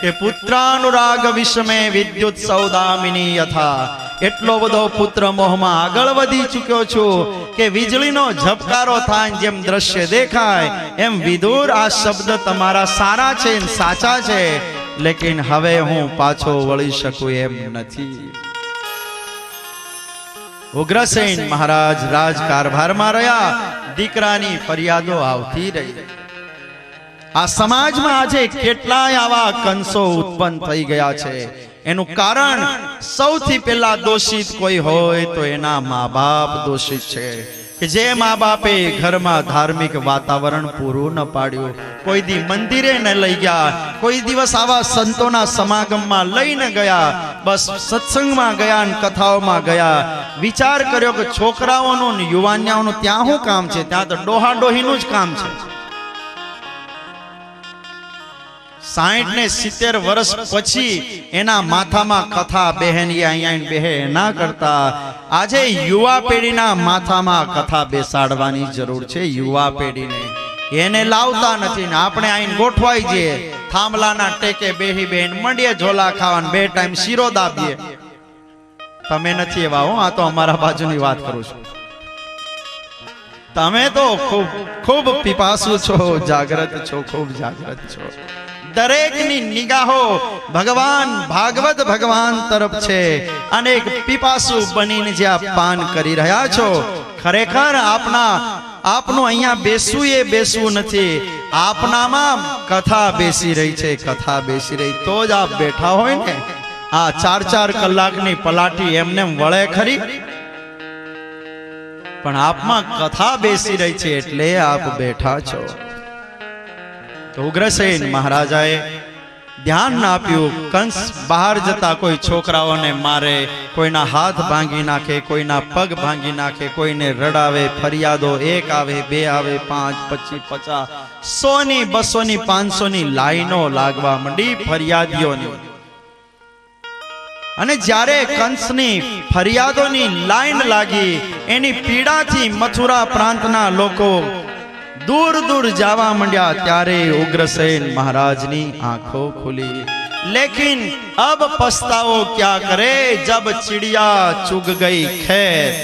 કે પુત્રાનુરાગ વિષમે વિદ્યુત સૌદામિની યથા. એટલો બધો પુત્ર મોહમાં આગળ વધી ચૂક્યો છું કે વીજળીનો ઝબકારો થાય જેમ દ્રશ્ય દેખાય એમ વિદુર આ શબ્દ તમારા સારા છે, સાચા છે, લેકિન હવે હું પાછો વળી શકું એમ નથી. ઉગ્રસેન મહારાજ રાજકારભારમાં રહ્યા, દીકરાની ફરિયાદો આવતી રહી. આ સમાજમાં આજે કેટલાય આવા કંસો ઉત્પન્ન થઈ ગયા છે. એનું કારણ સૌથી પહેલા દોષિત કોઈ હોય તો એના મા બાપ દોષિત છે. કે જે મા બાપે ઘરમાં ધાર્મિક વાતાવરણ પૂરું ન પાડ્યું, કોઈ દી મંદિરે ન લઈ ગયા, કોઈ દિવસ આવા સંતોના સમાગમમાં લઈને ગયા, બસ સત્સંગમાં ગયા ને કથાઓમાં ગયા. વિચાર કર્યો કે છોકરાઓનું ને યુવાનિયાઓનું ત્યાં શું કામ છે? ત્યાં તો ડોહા ડોહીનું જ કામ છે. 60 ને 70 વર્ષ પછી એના માથામાં કથા બહેનીએ અહીંયા બેહે ના કરતા આજે યુવા પેઢીના માથામાં કથા બેસાડવાની જરૂર છે. યુવા પેઢીને એને લાવતા નથી ને આપણે અહીં ગોઠવાઈ જઈએ, થાંભલાના ટેકે બેહી બેન મંડીએ ઝોલા ખાવાને 2 ટાઈમ શીરો દાબીએ. તમે નથી એવા હો, આ તો અમારા બાજુની વાત કરું છું. તમે તો ખૂબ ખૂબ પીપાસુ છો, જાગ્રત છો, ખૂબ જાગ્રત છો. દરેકની નિગાહો ભગવાન ભાગવત ભગવાન તરફ છે. અનેક પીપાસુ બનીને જે આપ પાન કરી રહ્યા છો, ખરેખર આપનું અહીંયા બેસવું એ બેસવું નથી, આપનામાં કથા બેસી રહી છે. કથા બેસી રહી તો જ આપ બેઠા હોય ને. આ 4-4 કલાકની પલાટી એમને વળે ખરી, પણ આપમાં કથા બેસી રહી છે એટલે આપ બેઠા છો. તો ઉગ્રસેન મહારાજાએ ધ્યાન ના આપ્યું. કંસ બહાર જતા કોઈ છોકરાઓને મારે, કોઈના હાથ ભાંગી નાખે, કોઈના પગ ભાંગી નાખે, કોઈને રડાવે. ફરિયાદો 1 આવે, 2 આવે, 5, 25, 50, 100 ની 200 ની 500 ની લાઈનો લાગવા માંડી ફરિયાદીઓની. અને જ્યારે કંસની ફરિયાદોની લાઈન લાગી, એની પીડાથી મથુરા પ્રાંતના લોકો दूर दूर जावा मंड्या, त्यारे उग्रसेन महाराजनी आंखों खुली. लेकिन अब पछताओ क्या करे जब चिड़िया चुग गई खेत.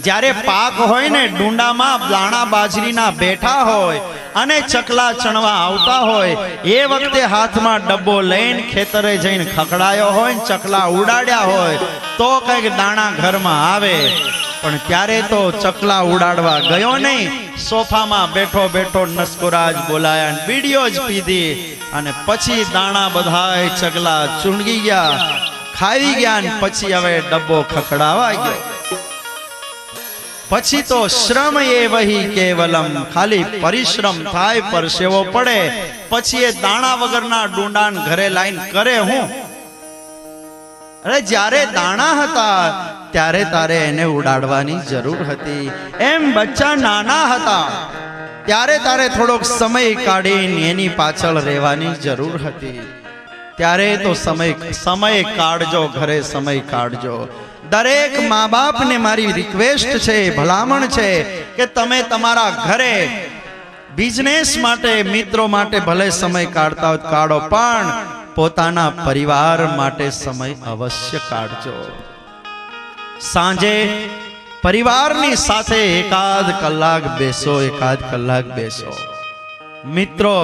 જ્યારે પાક હોય ને, ડુંડામાં દાણા બાજરીના બેઠા હોય અને ચકલા ચણવા આવતા હોય, એ વખતે હાથમાં ડબ્બો લઈને ખેતરે જઈને ખખડાયો હોય ને ચકલા ઉડાડ્યા હોય તો કઈક દાણા ઘરમાં આવે. પણ ત્યારે તો ચકલા ઉડાડવા ગયો નહીં, સોફામાં બેઠો બેઠો નસકોરાજ બોલાયા, બીડીઓ જ પીધી અને પછી દાણા બધાય ચકલા ચૂંગી ગયા, ખાઈ ગયા ને પછી હવે ડબ્બો ખખડાવા ગયો. પછી તો શ્રમ એ વહી કેવલમ, ખાલી પરિશ્રમ થાય, પરસેવો પડે, પછી એ દાણા વગરના ડુંડાન ઘરે લાઈન કરે હું. અરે જ્યારે દાણા હતા ત્યારે તારે એને ઉડાડવાની જરૂર હતી. એમ બચ્ચા નાના હતા ત્યારે તારે થોડોક સમય કાઢીને એની પાછળ રહેવાની જરૂર હતી. ત્યારે તો સમય કાઢજો, ઘરે સમય કાઢજો. દરેક મા બાપને મારી રિક્વેસ્ટ છે, ભલામણ છે કે તમે તમારા ઘરે બિઝનેસ માટે, મિત્રો માટે ભલે સમય કાઢતા હોય કાઢો, પણ પોતાના પરિવાર માટે સમય અવશ્ય કાઢજો. સાંજે પરિવારની સાથે 1 કલાક બેસો, 1 કલાક બેસો. મિત્રો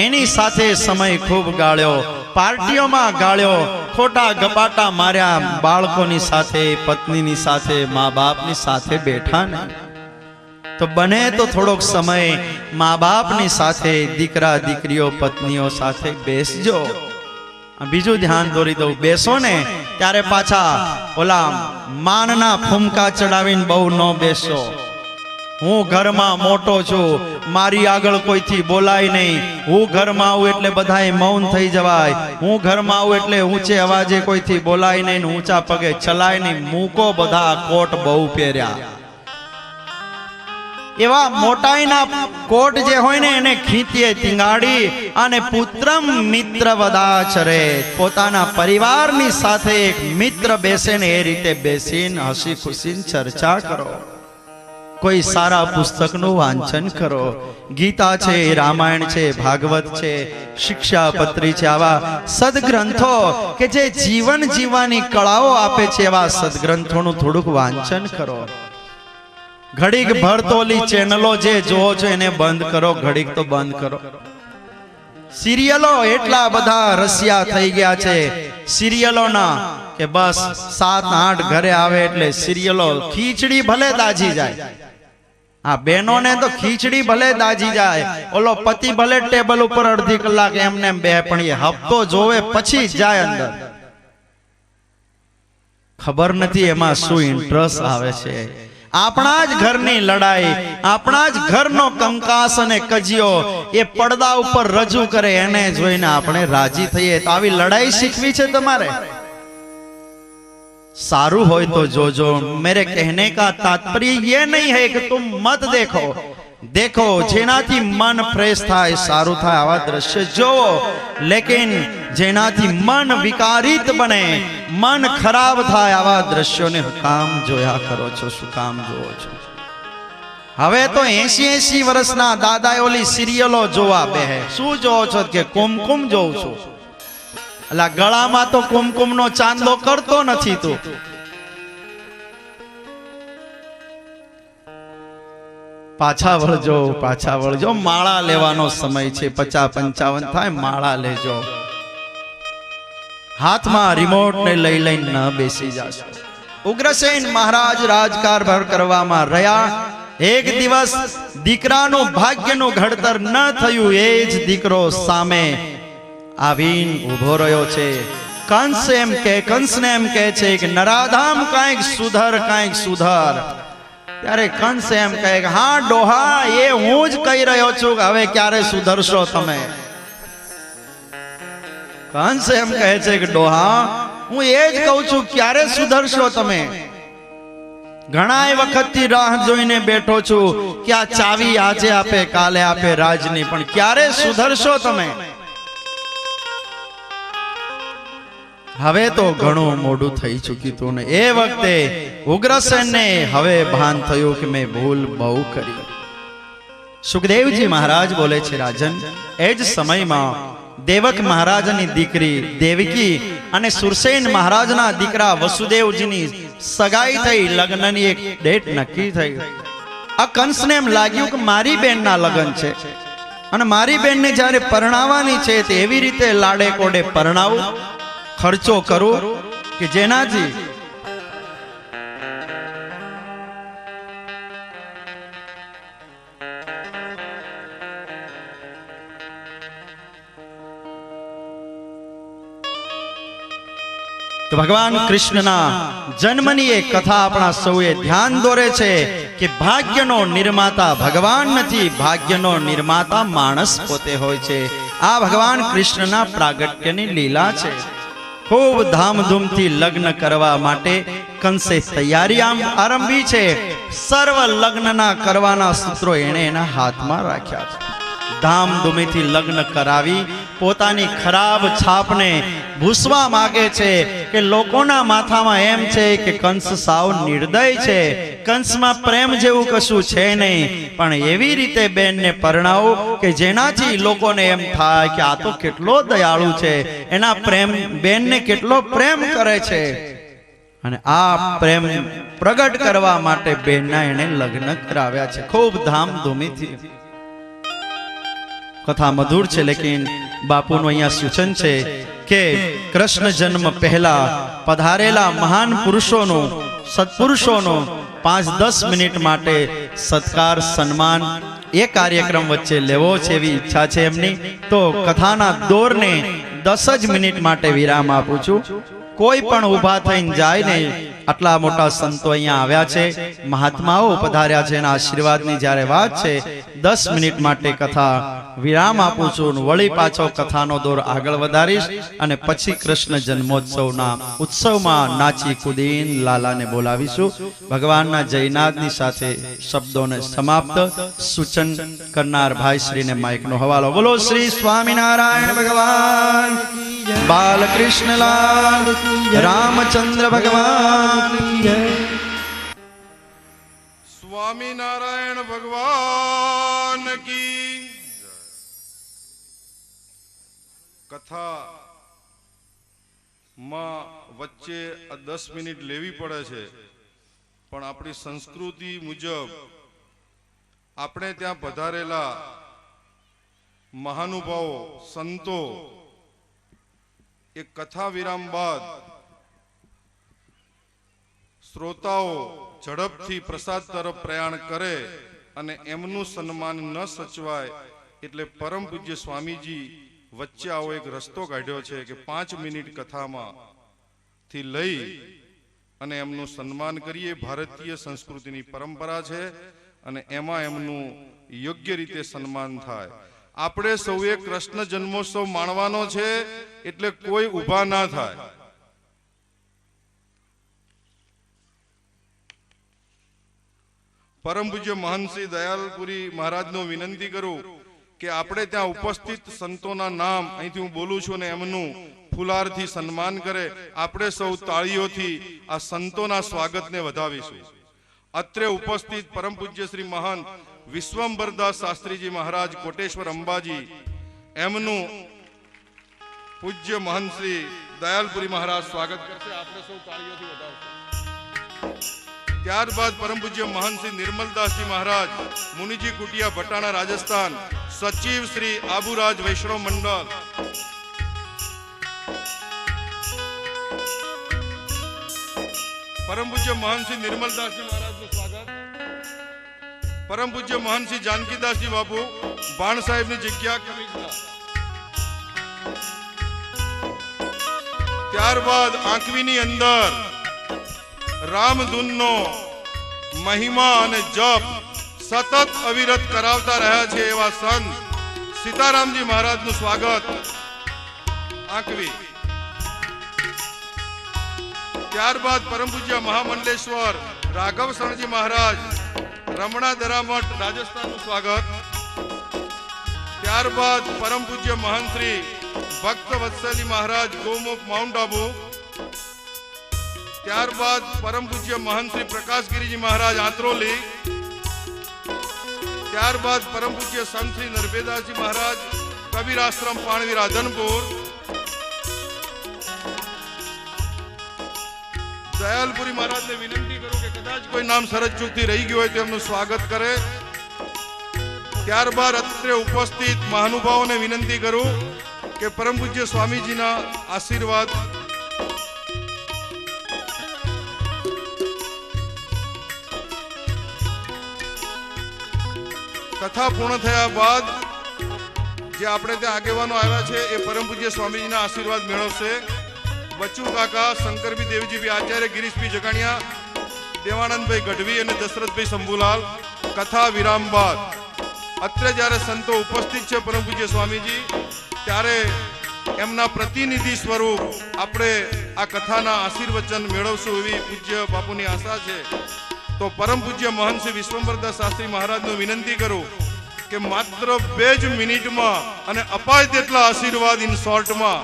એની સાથે સમય ખૂબ ગાળ્યો, પાર્ટીઓમાં ગાળ્યો, ખોટા ગપાટા માર્યા, બાળકોની સાથે, પત્નીની સાથે, મા બાપની સાથે બેઠા ને. તો બને તો થોડોક સમય મા બાપની સાથે, દીકરા દીકરીઓ પત્નીઓ સાથે બેસજો. બીજું ધ્યાન દોરી દઉં, બેસો ને ત્યારે પાછા ઓલા માનના ફૂમકા ચડાવીને બહુ ન બેસો. હું ઘરમાં મોટો છું, મારી આગળ કોઈથી બોલાય નહીં, હું ઘરમાં આવું એટલે બધાય મૌન થઈ જવાય, હું ઘરમાં આવું એટલે ઊંચે અવાજે કોઈથી બોલાય નહીં, ઊંચા પગે ચલાય નહીં, મૂકો બધા કોટ બહુ પહેર્યા. એવા મોટાઈના કોટ જે હોય ને એને ખીતીએ ટીંગાડી અને પુત્રમ મિત્ર વદાચરે, પોતાના પરિવારની સાથે એક મિત્ર બેસે ને એ રીતે બેસીને હસી ખુશીને ચર્ચા કરો. કોઈ સારા પુસ્તકનું વાંચન કરો. ગીતા છે, રામાયણ છે, ભાગવત છે, શિક્ષાપત્રી છે, આવા સદગ્રંથો કે જે જીવન જીવવાની કળાઓ આપે છે એવા સદગ્રંથોનું થોડુંક વાંચન કરો. ઘડીક ભરતોલી ચેનલો જે જોવો છો એને બંધ કરો, ઘડીક તો બંધ કરો. સિરિયલો એટલા બધા રસિયા થઈ ગયા છે સિરિયલોના કે બસ 7-8 ઘરે આવે એટલે સિરિયલો, ખીચડી ભલે દાજી જાય, આ બહેનોને તો ખીચડી ભલે દાજી જાય, ઓલો પતિ ભલે ટેબલ ઉપર અડધી કલાક એમને એમ બે, પણ એ હપ્તો જોવે પછી જાય અંદર. ખબર નથી એમાં શું ઇન્ટરેસ્ટ આવે છે. આપણા જ ઘરની લડાઈ, આપણા જ ઘરનો કંકાસ અને કજિયો એ પડદા ઉપર રજૂ કરે, એને જોઈને આપણે રાજી થઈએ. તો આવી લડાઈ શીખવી છે તમારે? सारू हो तो जो जो। मेरे कहने का तात्पर्य ये नहीं है कि तुम मत देखो, देखो जेनाथी मन फ्रेश थाय सारू थाय आवा दृश्य जोवो, लेकिन जेनाथी मन विकारित बने, मन खराब थाय आवा दृश्यों ने काम जोया करो छो, शु काम जोवो छो। हवे तो 80-80 वर्षना दादा ओली सीरियलो जोवा बेहे, शू जोवो छो के कुमकुम जोव छो। अला गळा में तो कुमकुम नो चांदलो करतो नथी तू। पाछा वळजो माळा लेवानो समय छे, 50-55 थाय माळा लेजो। हाथ में रिमोट ने लई लईने न बेसी जाशो। उग्रसेन महाराज राजकारभार करवामां रह्या। एक दिवस दीकरानु भाग्यनु घडतर न थयुं, ए ज दीकरो सामे आवीने उभो रह्यो छे। कंसने एम कहे छे कि नराधाम कांईक सुधर, कांईक सुधर। त्यारे कंस एम कहे कि हाँ डोहा, ये हूँ ज कही रह्यो छुं कि हवे क्यारे सुधरशो तमे। कंस एम कहे छे कि डोहा, हूँ ए ज कहूं छुं क्यारे सुधरशो तमे। घणाय वखतथी राह जोईने बैठो छुं कि आ चावी आजे आपे काले आपे राजनी, पण क्यारे सुधरशो तमे। हवे तो घणो मोडू थई चुक्युं तुं ने ए वखते उग्रसेन ने हवे भान थयुं कि मैं भूल बहु करी। सुखदेव जी महाराज बोले छे, राजन ए ज समय में देवक महाराजनी दीकरी देवकी अने सुरसेन महाराजना दीकरा वसुदेवजीनी सगाई थई, लग्ननी एक डेट नक्की थई। आ कंसने एम लाग्युं कि मारी बेनना लग्न छे अने मारी बेनने ज्यारे परणावानी छे ते एवी रीते लाडे कोडे परणावुं, खर्चो करो कि जेनाथी तो भगवान कृष्णना जन्मनी एक कथा अपना सौए ध्यान दोरे छे कि भाग्यनो निर्माता भगवान नथी, भाग्यनो निर्माता मानस पोते होय छे। आ भगवान कृष्णना प्रागट्यनी लीला छे। खूब धामधूम थी लग्न करवा माटे कंसे तैयारी आरंभी छे। सर्व लग्नना करवाना सूत्रो एणे एना हाथमां राख्या छे। धामधूमी थी लग्न करावी पोतानी खराब छापने भूसवा मागे छे कि लोकोना माथामां एम छे कि कंस साव निर्दय छे, कंस में प्रेम जेवुं कशुं छे नहीं, पण एवी रीते बेन ने परणावो कि जेनाथी लोकोने एम थाय कि आ तो केटलो दयाळु छे, एना प्रेम बेन ने केटलो प्रेम करे छे। अने आ प्रेम प्रगट करवा माटे बेनना एणे लग्न कराव्या छे खूब धामधूमीथी। कथा मधुर छे, लेकिन बापूनु अहींया सूचन छे के कृष्ण जन्म पहला पधारेला महान पुरुषोनो सत्पुरुषोनो 5-10 मिनिट माटे सत्कार सन्मान ए कार्यक्रम वच्चे लेवो छे एवी इच्छा छे एमनी। तो कथाना दोरने 10 ज मिनिट माटे विराम आपું છું। कोई पण ऊभा थईने जाय नहीं, આટલા મોટા સંતો અહીંયા આવ્યા છે, મહાત્માઓ પધાર્યા છે, એના આશીર્વાદની જ્યારે વાત છે 10 મિનિટ માટે કથા વિરામ આપું છું. વળી પાછો કથાનો દોર આગળ વધારીશ અને પછી કૃષ્ણ જન્મોત્સવના ઉત્સવમાં નાચી કુદીન લાલાને બોલાવીશું. ભગવાનના જયનાદની સાથે શબ્દોને સમાપ્ત સૂચન કરનાર ભાઈ શ્રીને માઇકનો હવાલો. બોલો શ્રી સ્વામિનારાયણ ભગવાન, બાલકૃષ્ણલાલ, રામચંદ્ર ભગવાન. સ્વામિનારાયણ ભગવાન કી કથા માં વચ્ચે 10 મિનિટ લેવી પડે છે, પણ આપણી સંસ્કૃતિ મુજબ આપણે ત્યાં પધારેલા મહાનુભાવો સંતો એક કથા વિરામ બાદ શ્રોતાઓ ઝડપથી પ્રસાદ તરફ પ્રયાણ કરે અને એમનું સન્માન ન સચવાય એટલે પરમ પૂજ્ય સ્વામીજી વચ્ચે આવો એક રસ્તો કાઢ્યો છે કે 5 મિનિટ કથામાં થી લઈ અને એમનું સન્માન કરીએ. ભારતીય સંસ્કૃતિની પરંપરા છે અને એમાં એમનું યોગ્ય રીતે સન્માન થાય. આપણે સૌએ કૃષ્ણ જન્મોત્સવ માણવાનો છે એટલે કોઈ ઊભા ના થાય. પરમ પૂજ્ય મહંત શ્રી દયાલપુરી મહારાજનો વિનંતી કરું કે આપણે ત્યાં ઉપસ્થિત સંતોના નામ અહીંથી હું બોલું છું ને એમનું ફુલારથી સન્માન કરે. આપણે સૌ તાળીઓથી આ સંતોના સ્વાગતને વધાવીશું. અત્રે ઉપસ્થિત પરમ પૂજ્ય શ્રી મહંત વિશ્વંભરદાસ શાસ્ત્રીજી મહારાજ કોટેશ્વર અંબાજી, એમનું પૂજ્ય મહંત શ્રી દયાલપુરી મહારાજ સ્વાગત કરશે. આપણે સૌ તાળીઓથી વધાવશું. ત્યારબાદ પરમ પૂજ્ય મહંત શ્રી નિર્મલદાસજી મહારાજ મુનિજી કુટિયા ભટાણા રાજસ્થાન, સચિવ શ્રી આબુરાજ વૈષ્ણવ મંડળ. પરમ પૂજ્ય મહંત શ્રી નિર્મલદાસજી મહારાજનું સ્વાગત. પરમ પૂજ્ય મહંત શ્રી જાનકીદાસજી બાપુ ભાણ સાહેબની જગ્યા કમિશનર. ત્યારબાદ આંકવીની અંદર રામધૂનનો મહિમા અને જપ સતત અવિરત કરાવતા રહ્યા છે એવા સંત સીતારામજી મહારાજનું સ્વાગત આંકવી. ત્યારબાદ પરમ પૂજ્ય મહામંડલેશ્વર રાઘવ શરણજી મહારાજ રમણા દરામઠ રાજસ્થાનનું સ્વાગત. ત્યારબાદ પરમ પૂજ્ય મહંત શ્રી ભક્ત વત્સલી મહારાજ ગોમુખ માઉન્ટ આબુ. ત્યારબાદ પરમ પૂજ્ય મહંત શ્રી પ્રકાશગીરીજી મહારાજ આંત્રોલી. ત્યારબાદ પરમ પૂજ્ય સંત શ્રી નરભેદાસજી મહારાજ કબીર આશ્રમ પાણવી રાધનપુર. દયાલપુરી મહારાજને વિનંતી કરું કે કદાચ કોઈ નામ સરસ ચૂકથી રહી ગયું હોય તો એમનું સ્વાગત કરે. ત્યારબાદ અત્રે ઉપસ્થિત મહાનુભાવોને વિનંતી કરું કે પરમ પૂજ્ય સ્વામીજીના આશીર્વાદ. કથા પૂર્ણ થયા બાદ જે આપણે ત્યાં આગેવાનો આવ્યા છે એ પરમ પૂજ્ય સ્વામીજીના આશીર્વાદ મેળવશે. બચ્ચુ કાકા, શંકરભી દેવજીભાઈ આચાર્ય, ગિરીશભાઈ જગાણિયા, દેવાનંદભાઈ ગઢવી અને દશરથભાઈ શંભુલાલ. કથા વિરામ બાદ અત્રે જ્યારે સંતો ઉપસ્થિત છે પરમ પૂજ્ય સ્વામીજી, ત્યારે એમના પ્રતિનિધિ સ્વરૂપ આપણે આ કથાના આશીર્વચન મેળવશું એવી પૂજ્ય બાપુની આશા છે. તો પરમ પૂજ્ય મહંત શ્રી વિશ્વંભરદાસ શાસ્ત્રી મહારાજને વિનંતી કરું કે માત્ર 2 જ મિનિટમાં અને અપાય તેટલા આશીર્વાદ ઇન શોર્ટમાં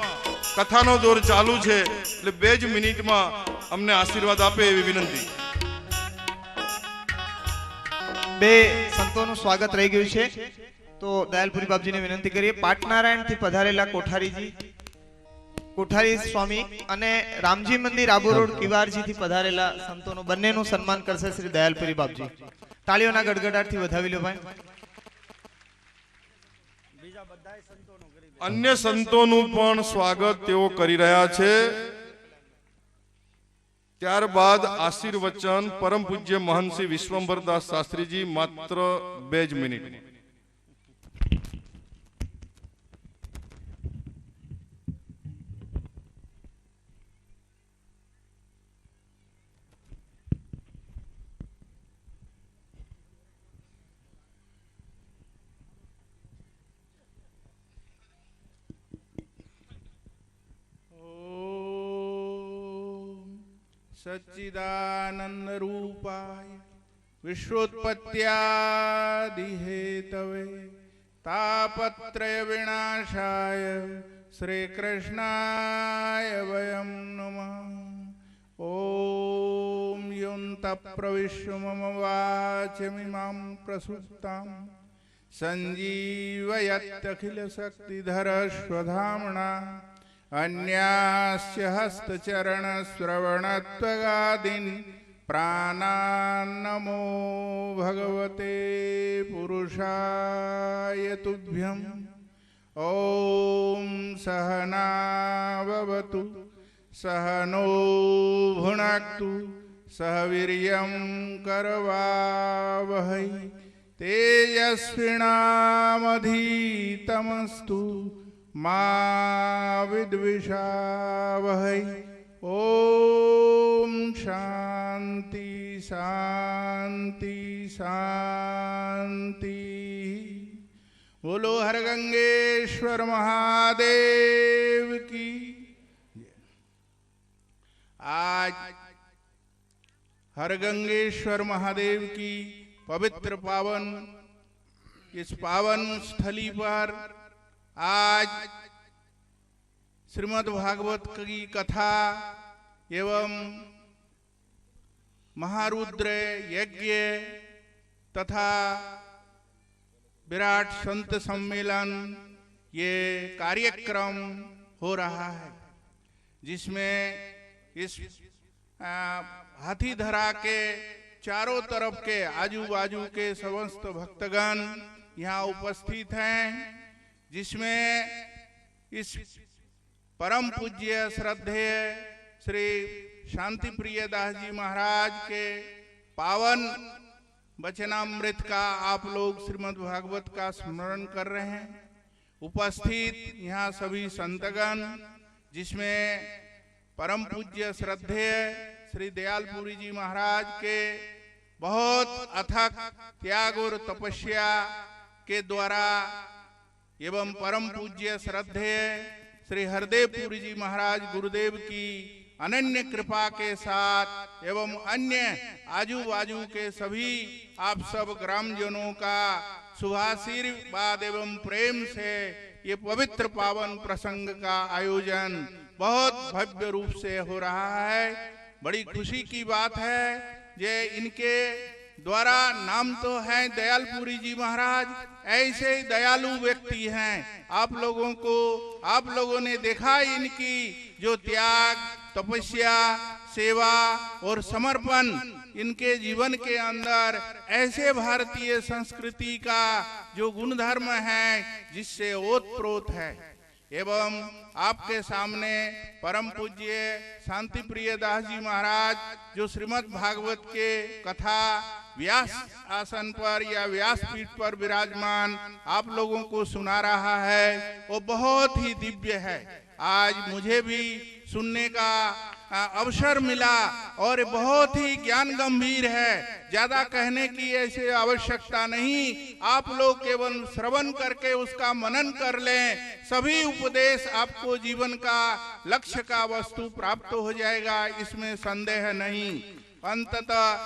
કથાનો દોર ચાલુ છે એટલે 2 જ મિનિટમાં અમને આશીર્વાદ આપે એવી વિનંતી. 2 સંતોનું સ્વાગત રહી ગયું છે તો દયાલપુરી બાપજીને વિનંતી કરીએ. પાટનારાયણથી પધારેલા કોઠારી સ્વામી અને રામજી મંદિર આબુ રોડ કિવારજીથી પધારેલા સંતોનું બંનેનું સન્માન કરશે શ્રી દયાલપુરી બાપજી. તાળીઓના ગડગડાટથી વધાવી લો ભાઈ. અન્ય સંતોનું પણ સ્વાગત તેઓ કરી રહ્યા છે. ત્યારબાદ આશીર્વચન પરમ પૂજ્ય મહંત શ્રી વિશ્વંભરદાસ શાસ્ત્રીજી માત્ર 2 જ મિનિટ. सच्चिदानंद रूपाय विश्वोत्पत्त्यादिहेतवे तापत्रय विनाशाय श्री कृष्णाय वयं नमः। ओम योऽन्तः प्रविश्य मम वाचमिमां प्रसुप्तां संजीवयत्यखिलशक्तिधरस्वधाम्ना अन्यास्य हस्तचरणश्रवणत्वगादीन् प्राणान्नमो भगवते पुरुषाय तुभ्यम्। ओम सहना भवतु सहनो भुनक्तु सह वीर्यं करवावहै तेजस्विनामधीतमस्तु मा विद्विषावहै। ओम शांति शांति शांति। बोलो हरगंगेश्वर महादेव की। आज हरगंगेश्वर महादेव की पवित्र पावन इस पावन स्थली पर आज श्रीमद् भागवत की कथा एवं महारुद्र यज्ञ तथा विराट संत सम्मेलन ये कार्यक्रम हो रहा है, जिसमें इस हाथीधरा के चारों तरफ के आजू बाजू के समस्त भक्तगण यहाँ उपस्थित हैं, जिसमें इस परम पूज्य श्रद्धेय श्री शांति प्रिय दास जी महाराज के पावन वचनामृत का आप लोग श्रीमद् भागवत का स्मरण कर रहे हैं। उपस्थित यहाँ सभी संतगण, जिसमें परम पूज्य श्रद्धेय श्री दयालपुरी जी महाराज के बहुत अथक त्याग और तपस्या के द्वारा एवं परम पूज्य श्रद्धेय श्री हरदेवपुरी जी महाराज गुरुदेव की अनन्य कृपा के साथ एवं अन्य आजू बाजू के सभी आप सब ग्रामजनों का शुभाशीर्वाद एवं प्रेम से ये पवित्र पावन प्रसंग का आयोजन बहुत भव्य रूप से हो रहा है। बड़ी खुशी की बात है जे इनके द्वारा नाम तो है दयालपुरी जी महाराज, ऐसे ही दयालु व्यक्ति हैं। आप लोगों ने देखा इनकी जो त्याग तपस्या सेवा और समर्पण इनके जीवन के अंदर, ऐसे भारतीय संस्कृति का जो गुणधर्म है जिससे ओतप्रोत है। एवं आपके सामने परम पूज्य शांति प्रिय दास जी महाराज जो श्रीमद् भागवत के कथा व्यास आसन पर या व्यासपीठ पर विराजमान आप लोगों को सुना रहा है, वो बहुत ही दिव्य है। आज मुझे भी सुनने का अवसर मिला और बहुत ही ज्ञान गंभीर है। ज्यादा कहने की ऐसे आवश्यकता नहीं, आप लोग केवल श्रवण करके उसका मनन कर लें, सभी उपदेश आपको जीवन का लक्ष्य का वस्तु प्राप्त हो जाएगा, इसमें संदेह नहीं। अंततः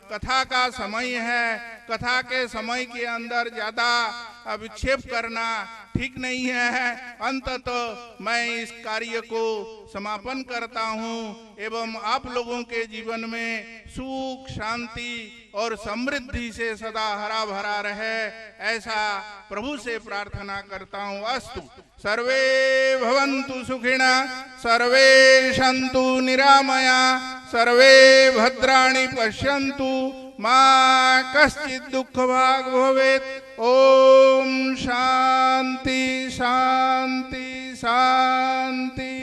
कथा का समय है, कथा के समय के अंदर ज्यादा विक्षेप करना ठीक नहीं है। अंततः मैं इस कार्य को समापन करता हूँ एवं आप लोगों के जीवन में सुख शांति और समृद्धि से सदा हरा भरा रहे, ऐसा प्रभु से प्रार्थना करता हूँ। अस्तु सर्वे भवन्तु सुखिनः, सर्वे सन्तु निरामया, सर्वे भद्राणि पश्यन्तु, मा कश्चित् दुःखभाग् भवेत्। ओम शांति शांति शांति।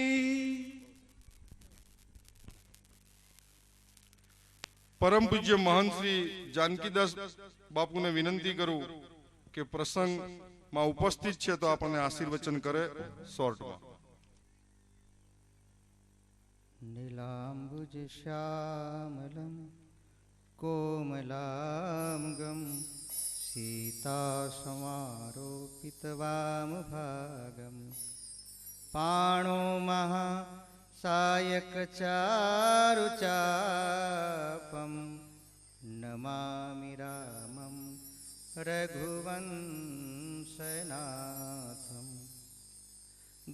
परम पूज्य महंत श्री जानकीदास बापू ने विनंती करूं कि प्रसंग में उपस्थित है तो आपने आशीर्वचन करे शॉर्ट में। नीलांबुज श्यामलं कोमलांगं सीता समारोपितवामभागं पाणो महा सायकचारुचापं नमामि रामं रघुवंशनाथं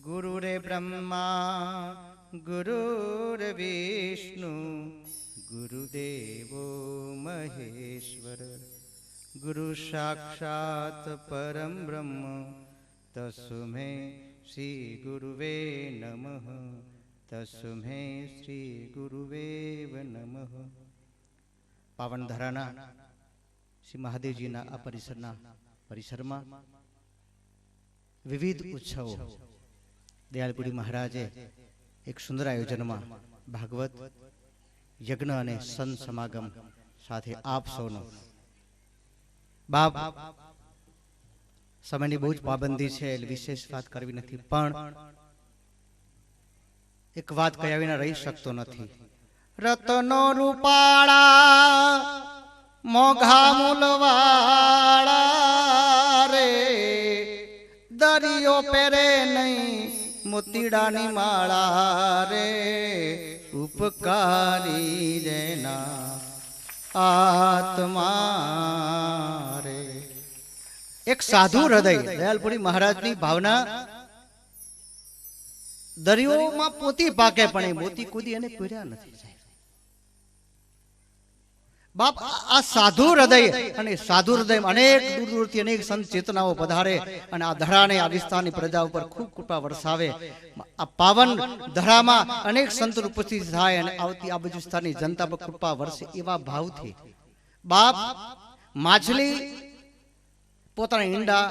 गुरुरे ब्रह्मा गुरुर्विष्णु गुरुदेवो महेश्वर गुरु साक्षात् परम ब्रह्म तस्मै श्री गुरुवे नमः तस्मै श्री गुरुवे नमः। पावन धराना श्री महादेवजीना आ परिसરમાં વિવિધ ઉત્સવો દયાલપુરી મહારાજે એક સુંદર આયોજનમાં ભાગવત યજ્ઞ અને સંત સમાગમ સાથે આપ સૌનો બાપ સમયની બહુ જ પાબંદી છે એટલે વિશેષ વાત કરવી નથી, પણ એક વાત કહ્યા વિના રહી શકતો નથી. રતનો રૂપાળા મોઘા મૂલવાળા રે દરિયો પેરે નહીં મોતીડાની માળા રે ઉપકારી જેના આત્મા રે. એક સાધુ હૃદય દયાલપુરી મહારાજની ભાવના દરિયોમાં પોતી પાકે પણ એ મોતી કૂદી અને પૂર્યા નથી. બાપ આ સાધુ હૃદય અને સાધુ હૃદય અનેક દૂર દૂરથી અનેક સંત ચેતનાઓ પધારે અને આ ધરાને આ વિસ્તારની પ્રજા ઉપર ખૂબ કૃપા વરસાવે. આ પાવન ધરામાં અનેક સંત ઉપસ્થિત થાય અને આવતી આ બાજુ વિસ્તારની જનતા પર કૃપા વરસે એવા ભાવથી બાપ માછલી પોતાના ઈંડા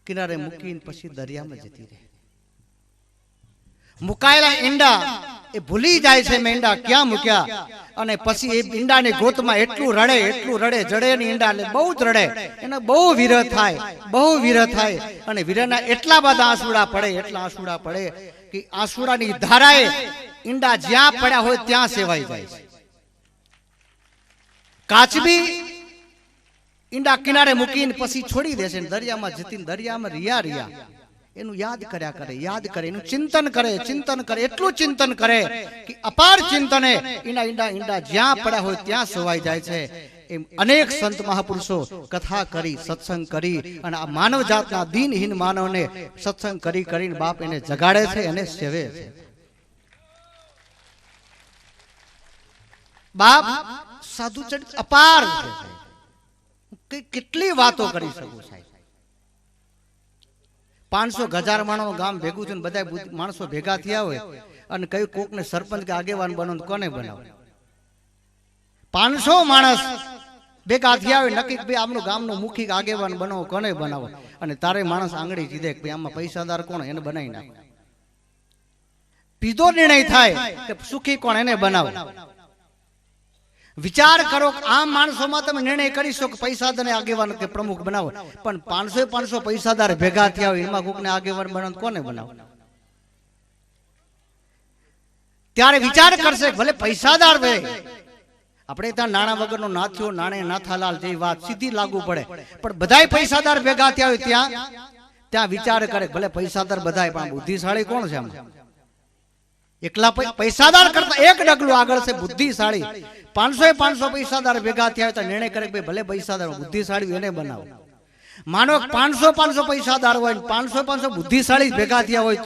કિનારે મૂકીને પછી દરિયામાં જતી રહે. મુકાયેલા ઈંડા એ ભૂલી જાય છે મેં ઈંડા ક્યાં મૂક્યા અને પછી એ ઈંડાની ગોતમાં એટલું રડે જડે ને ઈંડા એટલે બહુ જ રડે, એને બહુ વિરહ થાય અને વિરહના એટલા બધા આંસુડા પડે કે આંસુડાની ધારાએ ઈંડા જ્યાં પડ્યા હોય ત્યાં સેવાઈ જાય છે. કાચબી ઈંડા કિનારે મૂકીને પછી છોડી દેશે, દરિયામાં જતી દરિયામાં રિયા એનું યાદ કરે એનું ચિંતન કરે એટલું ચિંતન કરે કે અપાર ચિંતને ઈંડા જ્યાં પડ્યા હોય ત્યાં સોવાઈ જાય છે. એમ અનેક સંત મહાપુરુષો કથા કરી સત્સંગ કરી અને આ માનવ જાતના દીનહીન માનવને સત્સંગ કરીને બાપ એને જગાડે છે અને સેવે છે. બાપ સાધુ ચરિત્ર અપાર છે, કેટલી વાતો કરી શકું સાહેબ. 500,000 માણસનું ગામ ભેગું થયું, બધા માણસો ભેગા થયા હોય અને કયું કોકને સરપંચ કે આગેવાન બનો કોને બનાવો? 500 માણસ ભેગા થયા હોય નક્કી ભાઈ આમનું ગામનું મુખી આગેવાન બનાવો કોને બનાવો? અને તારે માણસ આંગળી કીધે કે ભાઈ આમાં પૈસાદાર કોણ એને બનાવી નાખો. પીધો નિર્ણય થાય કે સુખી કોણ એને બનાવો. વિચાર કરો આમ માણસોમાં તમે નિર્ણય કરી શકો કે પૈસાદાર આગેવાન કે પ્રમુખ બનાવો, પણ 500 પૈસાદાર ભેગા થયા હોય એમાં કોકને આગેવાન બનાવો કોને બનાવો? ત્યારે વિચાર કરશે ભલે પૈસાદાર હોય, આપણે ત્યાં નાણા વગરનો નાથ્યો નાણે નાથાલાલ જેવી વાત સીધી લાગુ પડે, પણ બધાય પૈસાદાર ભેગા થયા હોય ત્યાં વિચાર કરે ભલે પૈસાદાર બધાય પણ બુદ્ધિશાળી કોણ છે? આમાં એકલા પૈસાદાર કરતા એક ડગલું આગળ છે બુદ્ધિશાળી. 500 પૈસાદાર ભેગા થયા તો નિર્ણય કરે કે ભલે પૈસાદાર બુદ્ધિશાળી એને બનાવો. માનો 500 પૈસાદાર હોય 500 બુદ્ધિશાળી ભેગા થયા હોય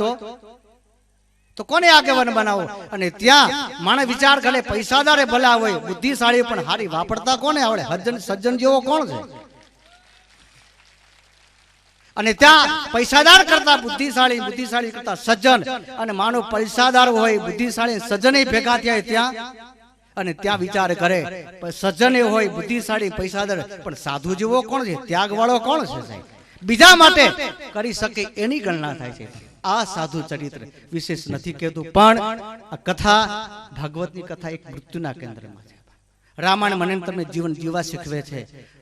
તો કોને આગેવાન બનાવો? અને ત્યાં માણસ વિચાર કરે પૈસાદારે ભલા હોય બુદ્ધિશાળી પણ હારી વાપરતા કોને આવડે? સજ્જન જેવો કોણ છે? અને ત્યાં પૈસાદાર કરતા બુદ્ધિશાળી કરતા સજ્જન, અને માનો પૈસાદાર હોય બુદ્ધિશાળી સજ્જન ભેગા થયા ત્યાં અને ત્યાં વિચાર કરે સજ્જન હોય બુદ્ધિશાળી પૈસાદાર પણ સાધુ જેવો કોણ છે? ત્યાગ વાળો કોણ છે સાહેબ? બીજા માટે કરી શકે એની ગણના થાય છે. આ સાધુ ચરિત્ર વિશેષ નથી કહેતું, પણ આ કથા ભાગવતની કથા એક મૃત્યુના કેન્દ્રમાં છે. રામાયણ મને તમને જીવન જીવવા શીખવે છે,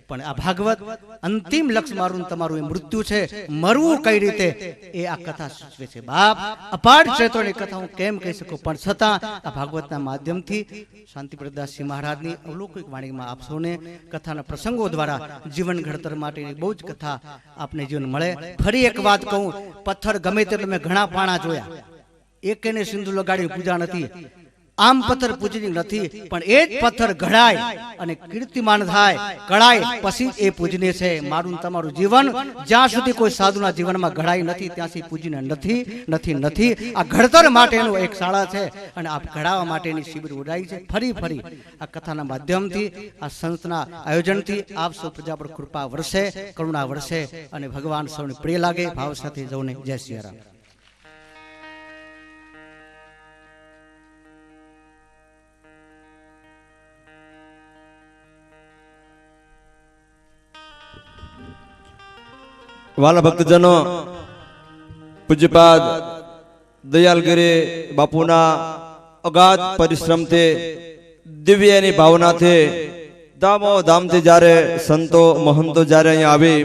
પણ આ ભાગવત અંતિમ લક્ષ્ય મારું તમારું એ મૃત્યુ છે, મરવું કઈ રીતે એ આ કથા સૂચવે છે. બાપ અપાર ક્ષેત્રોની કથા હું કેમ કહી શકું, પણ છતાં આ ભાગવતના માધ્યમથી શાંતિપ્રદાસજી મહારાજની અવલોકિક વાણીમાં આપ સૌને કથાના પ્રસંગો દ્વારા જીવન ઘડતર માટેની બહુ જ કથા આપને જીવન મળે. ફરી એક વાત કહું, પથ્થર ગમે તેટલે મેં ઘણા પાણા જોયા, એકેને સિંધુ લગાડી પૂજા નથી, આમ પથ્થર પૂજનીય નથી, પણ એ જ પથ્થર ઘડાય અને કીર્તિમાન થાય, કળાય, પછી એ પૂજનીય છે. મારું ને તમારું જીવન જ્યાં સુધી કોઈ સાધુના જીવનમાં ઘડાય નથી ત્યાં સુધી પૂજનીય નથી નથી નથી. આ ઘડતર માટેનું એક શાળા છે અને આ ઘડાવવા માટેની શિબિર ઉડાઈ છે. ફરી ફરી આ કથાના માધ્યમથી, આ સંતના આયોજનથી આપ સૌ પ્રજા પર કૃપા વરસે, કરુણા વરસે અને ભગવાન સૌને પ્રિય લાગે. ભાવ સાથે જૌને જય સિયા રામ. વાલા ભક્તજનો, પૂજ્યપાદ દયાલગીરી બાપુના અગાધ પરિશ્રમથી, દિવ્યની ભાવનાથી, ધામો ધામથી જ્યારે સંતો મહંતો જ્યારે અહીંયા આવી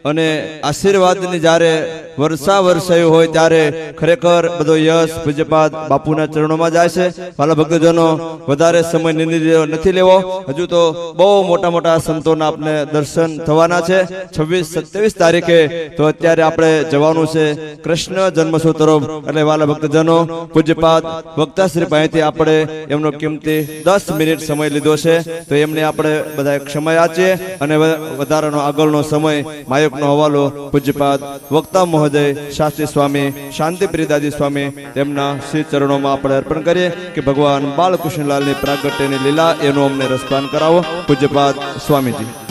અને આશીર્વાદની જ્યારે વર્ષા વરસાયું હોય ત્યારે ખરેખર બધો યશ પૂજ્યપાદ બાપુના ચરણોમાં જાય છે. વાલા ભક્તજનો, વધારે સમય નથી લેવો. હજુ તો બહુ મોટા મોટા સંતોના આપણે દર્શન થવાના છે. 26-27 તારીખે તો અત્યારે આપણે જવાનું છે કૃષ્ણ જન્મોત્સવ તરફ. એટલે વાલા ભક્તજનો, પૂજ્યપાદ વક્તાશ્રી પાસેથી આપણે એમનો કિંમતી 10 મિનિટ સમય લીધો છે, તો એમને આપણે બધા ક્ષમા યાચીએ અને વધારાનો આગળનો સમય માયકનો હવાલો પૂજ્યપાદ વક્તા મહોદય શાસ્ત્રી સ્વામી શાંતિપ્રિયદાજી સ્વામી તેમના શ્રી ચરણોમાં આપણે અર્પણ કરીએ કે ભગવાન બાલકૃષ્ણલાલની પ્રાગટ્યની લીલા એનો અમને રસપાન કરાવો. પૂજ્યપાદ સ્વામીજી.